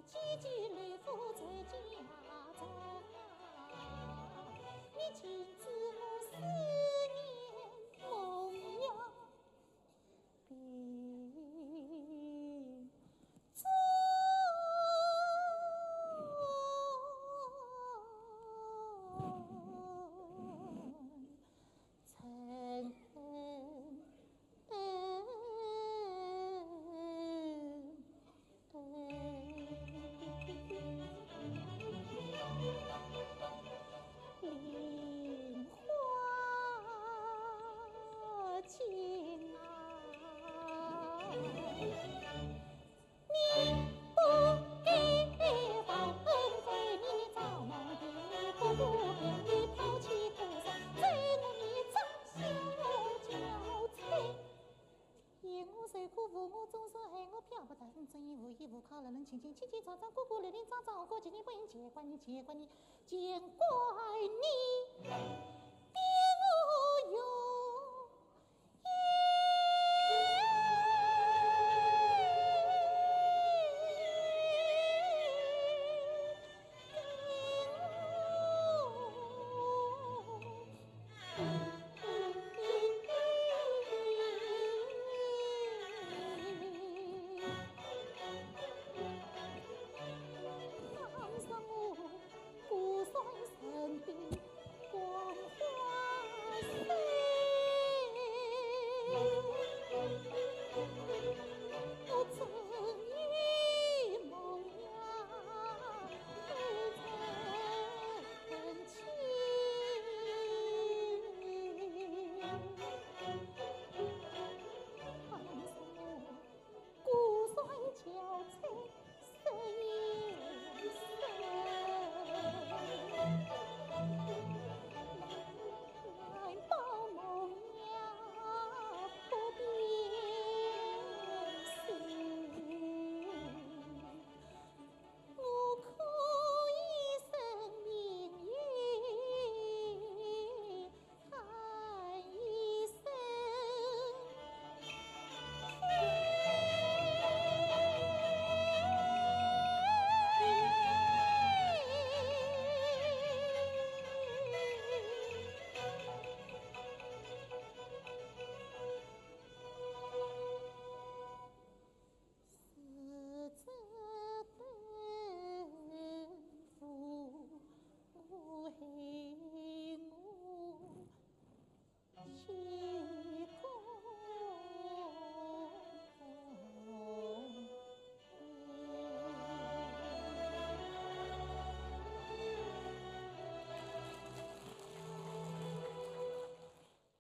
几句来付在家中你请知我思念梦游并中。亲亲亲亲吵吵，姑姑连连吵吵，过几天不应结管你，结管你，见怪你，别我有。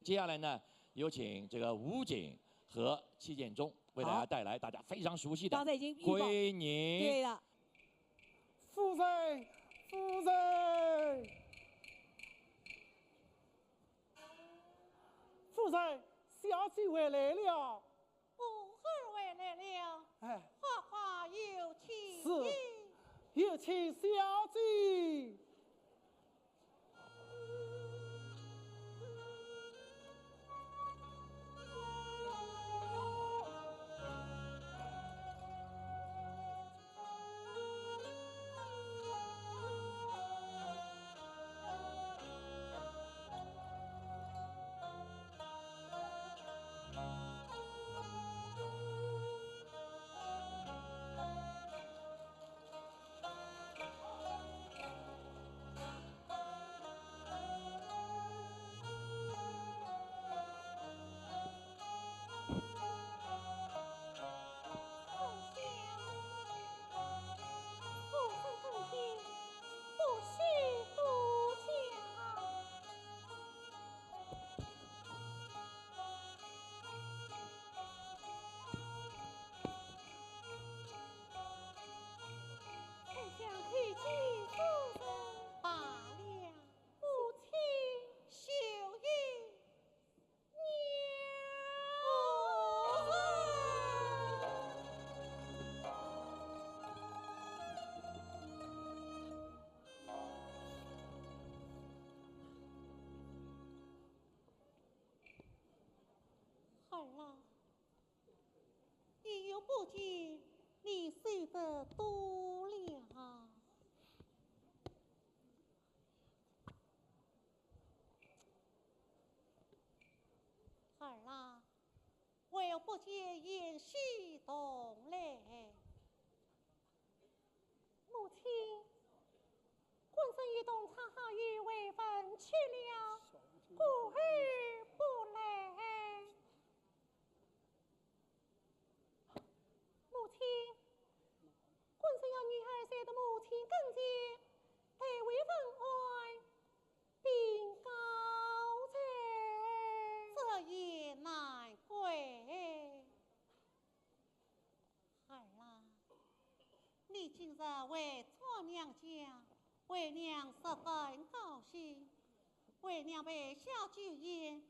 接下来呢，有请这个武警和戚建忠为大家带来大家非常熟悉的刚才已经预报归宁。对了，夫人，夫人，夫人，小姐回来了。我儿回来了，哎，花花有请。是，有请小姐。不见你睡得多该的母亲更见，待为分外，禀告才。这也难怪。儿啦，你今日为做娘家，为娘十分高兴。为娘备下酒宴，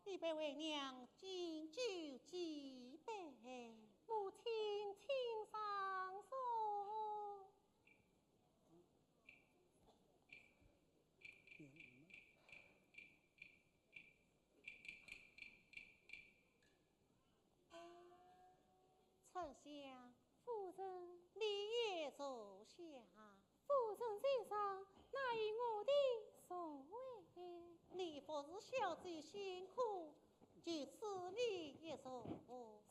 你备为娘敬酒几杯。母亲请上座。丞相，夫人，你也坐下。夫人在上，哪有我的所谓？你不是小姐辛苦，就此你也坐。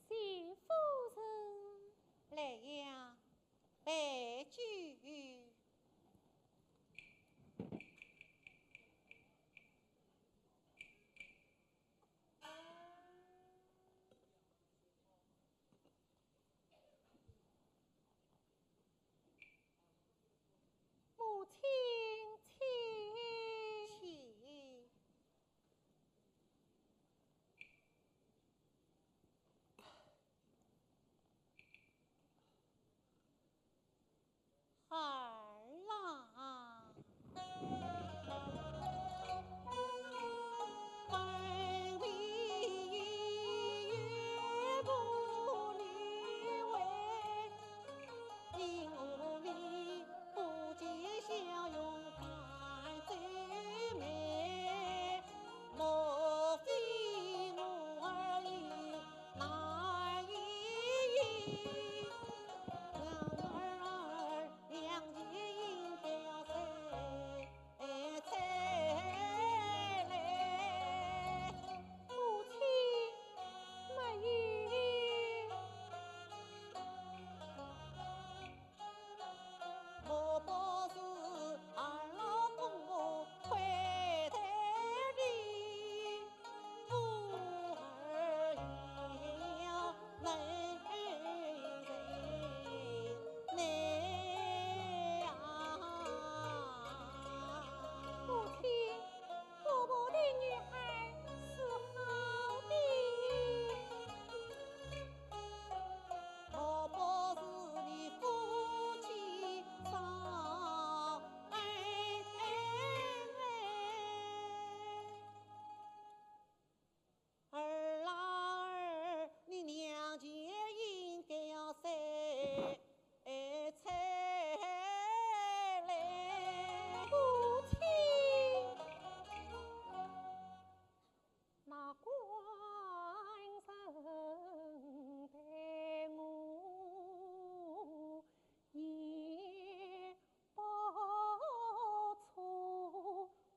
谢夫人。来呀，备酒。母亲，请。儿郎，本为岳母女为，因无力不见笑容看最美，莫非我儿有难言？两件应该要才来，母亲没有。莫不是二老公公亏待你，夫儿也要能母亲，婆婆的女孩是好的。莫不是你夫妻伤恩儿郎儿，你娘家应该要谁才来？母亲，那官人待我也不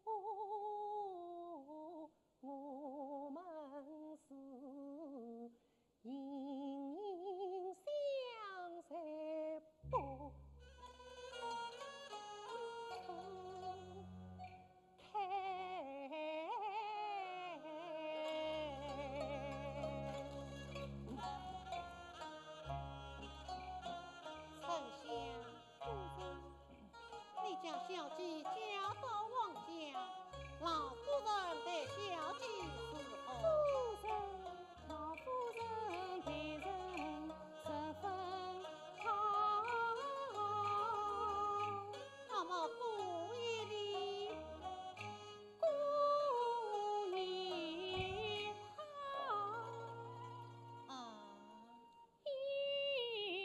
错，我们是惺惺相惜不开。丞相，你将小姐嫁到王家，老夫人对小姐是何？夫人，老夫人待人十分好。那么故意里故意他啊，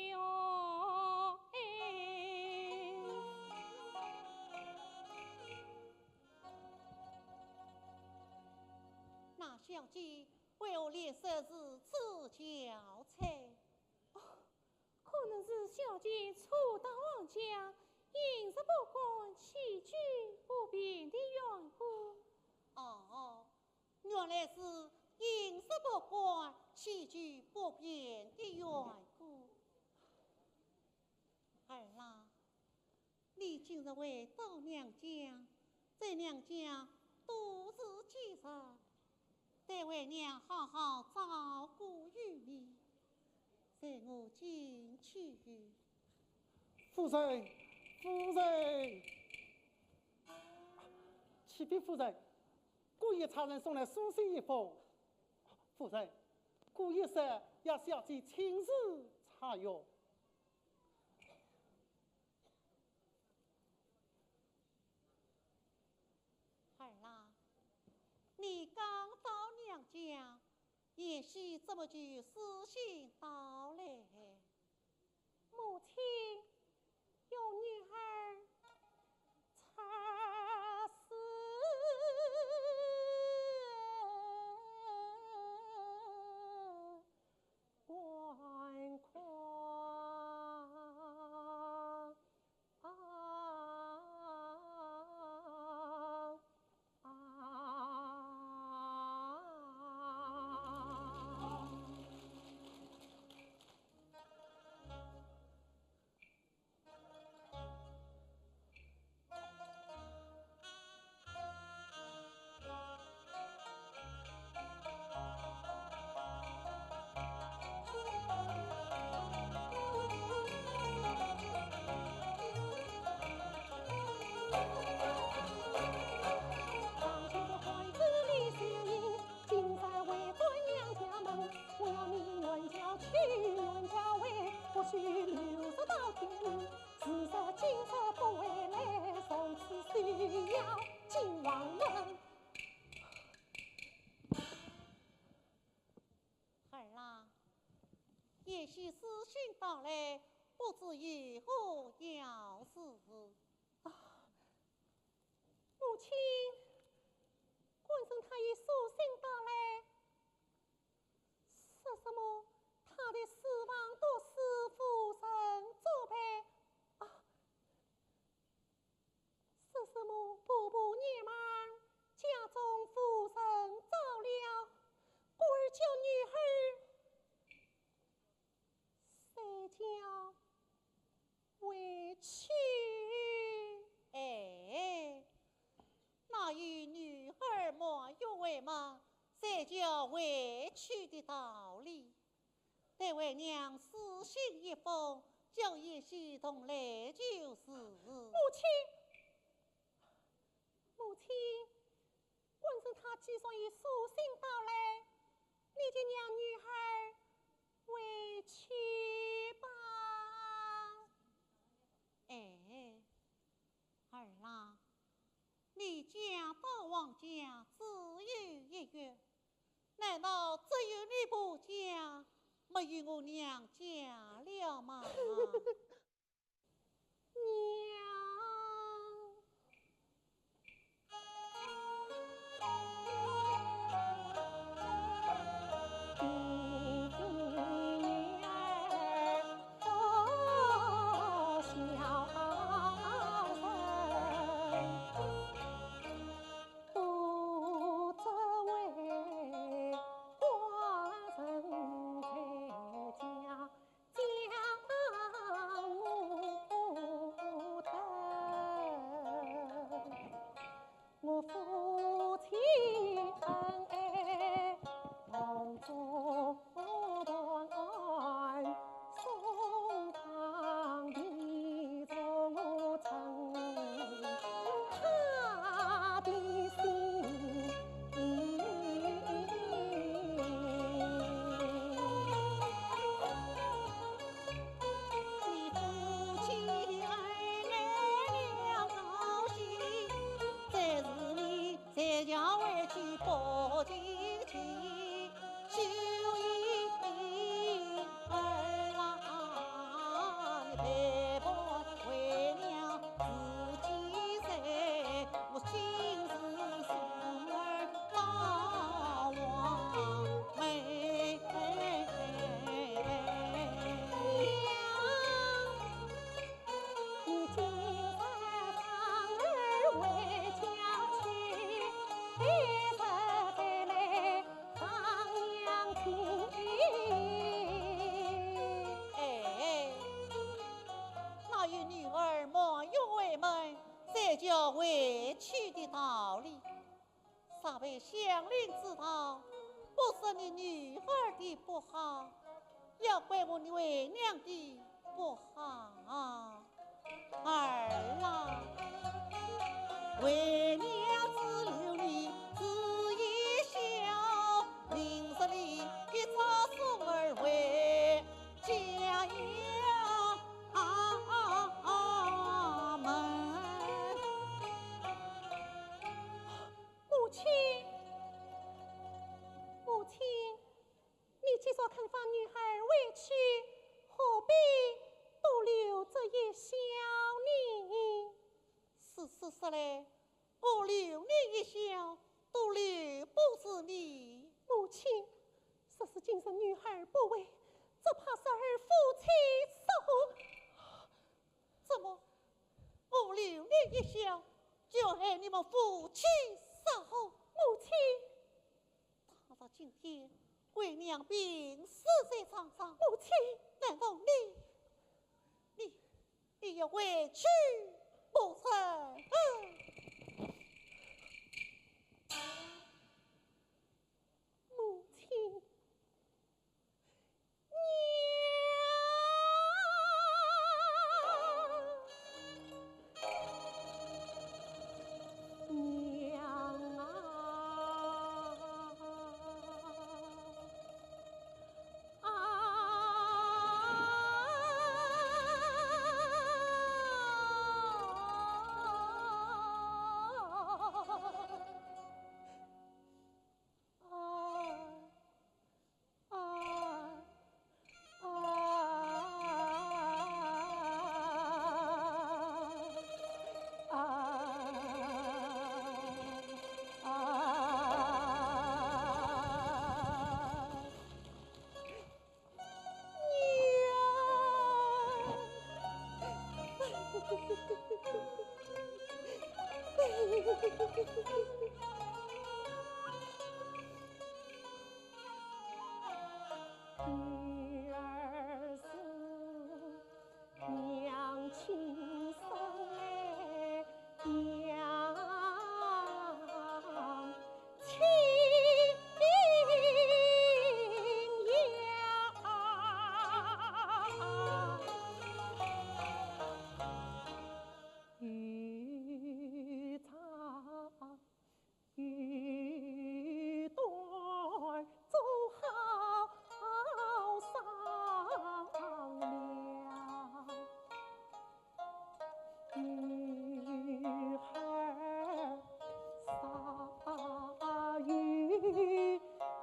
哟哎，那小姐为我脸色是此憔悴。可能是小姐初到王家，饮食不惯，起居不便的缘故。哦，原来是饮食不惯、起居不便的缘故。儿郎，你今日回到娘家，在娘家独自几日，得为娘好好照顾于你。在我进去，夫人，夫人，启禀夫人，故意差人送来书信一封。夫人，故意说要小姐亲自查阅。儿啦，你刚到娘家，也许这么句私信到来。母亲，有女儿查死官况须留着到天明，自说今日不回来，从此需要进王门。儿啦，也许私信到来，不知有何要事。母亲，官生他已书信到来，说什么他的死亡都是父神作陪说什么婆婆年满，家中父神早了，故而叫女儿谁叫委屈？哎，那与女儿莫有为嘛？谁叫委屈的道理？得为娘私信一封，叫也许同来就是。母亲，母亲，官生他既说已书信到来，你就让女儿回去吧。哎，儿啦，你家到王家只有一月，难道只有你不嫁，没有我娘嫁了吗？娘。我父亲恩爱同中断，宋唐的忠诚，他的心。你父亲爱来了高兴，这是你才叫回去报进去，就一定儿郎，你陪伴为娘自己在，我心是送儿到王门。你今日丧儿回家去，一日再来上娘亲。哎，那有女儿莫有为门，这叫委屈的道理。稍微乡邻知道，不是你女儿的不好，要怪我你为娘的不好。一笑，就害你们夫妻丧后。母亲，他到今天为娘病死在床上，母亲，难道你要委屈不成？母亲，娘女儿是娘亲生来娘亲养，欲长欲短做好商量，女孩撒雨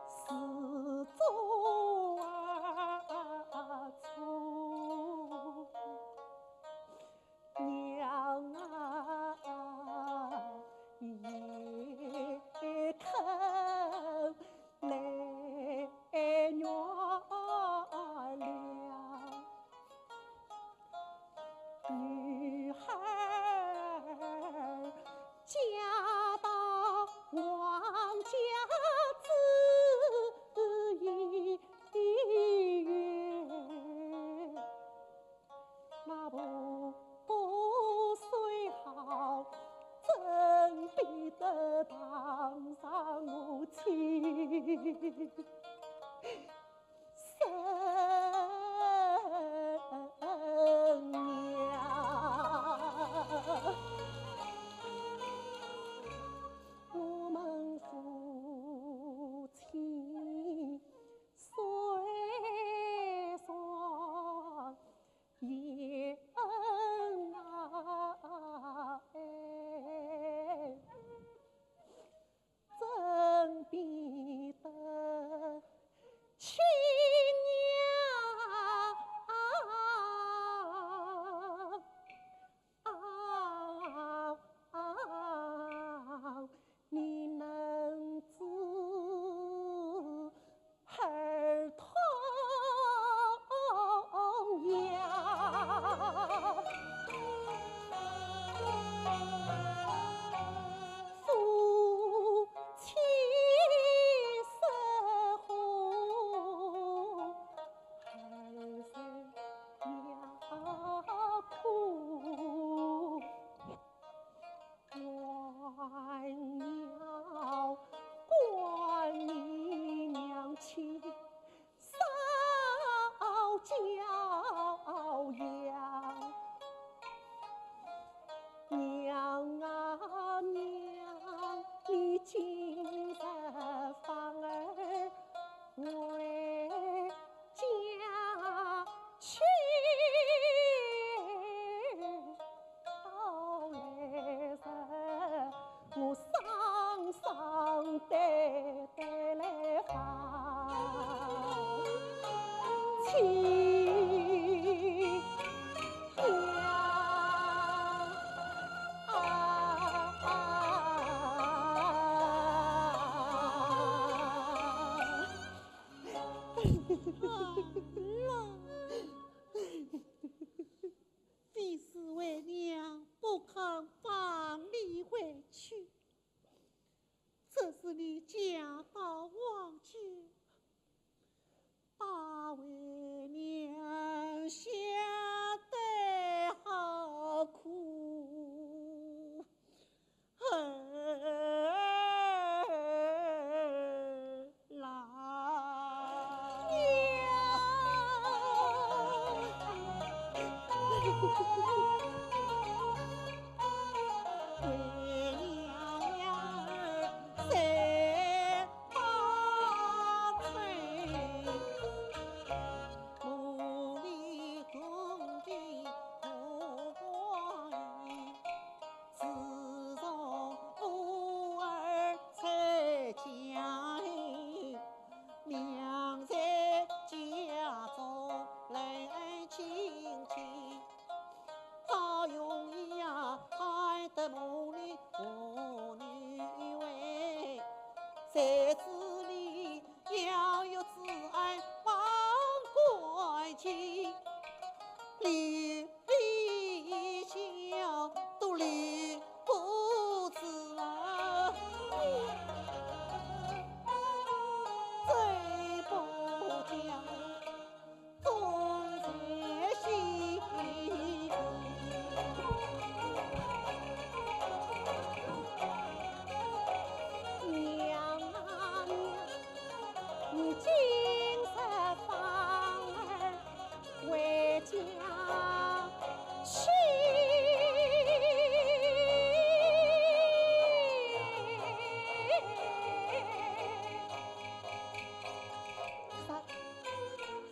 是做粗，娘啊也肯来原谅，女孩嫁到王家子一员，那不虽好，怎比得当上母亲？生娘，我们夫妻虽双也恩爱，怎比得亲娘，你能知儿童养？夫妻生活，儿孙要苦，鸳鸯管你娘亲少教养。娘啊娘，你今日反而为家去，到来日我伤伤对对来好亲娘。必是为娘不肯放在这里要有慈爱忘关情，离离笑都离不子啊，最不讲总在心。娘啊娘，你今日放儿回家去。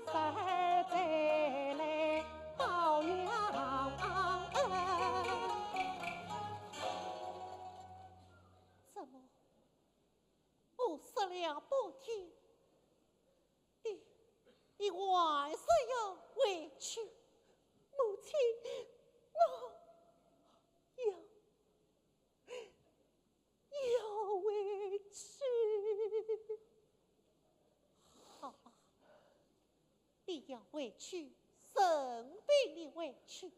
三儿再来报娘恩。怎么？我死了半天，你还是要回去，母亲，我要回去。好吧，你要回去，生病你回去，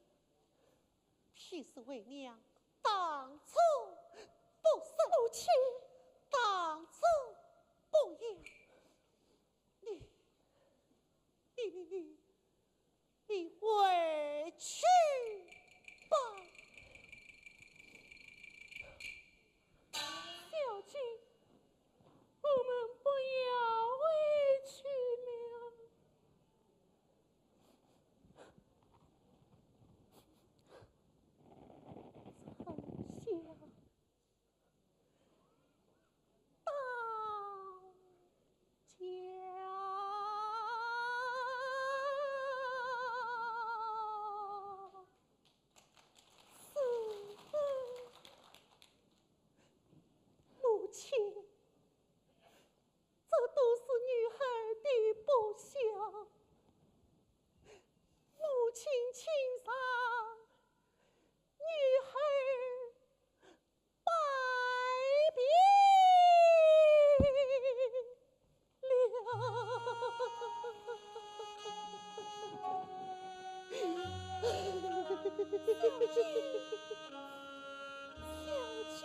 必是为娘当初不是母亲。当初不要你回去吧，小姐，我们不要回去了。从小。母亲，这都是女孩的不孝，母亲亲上，女孩百遍了。小青。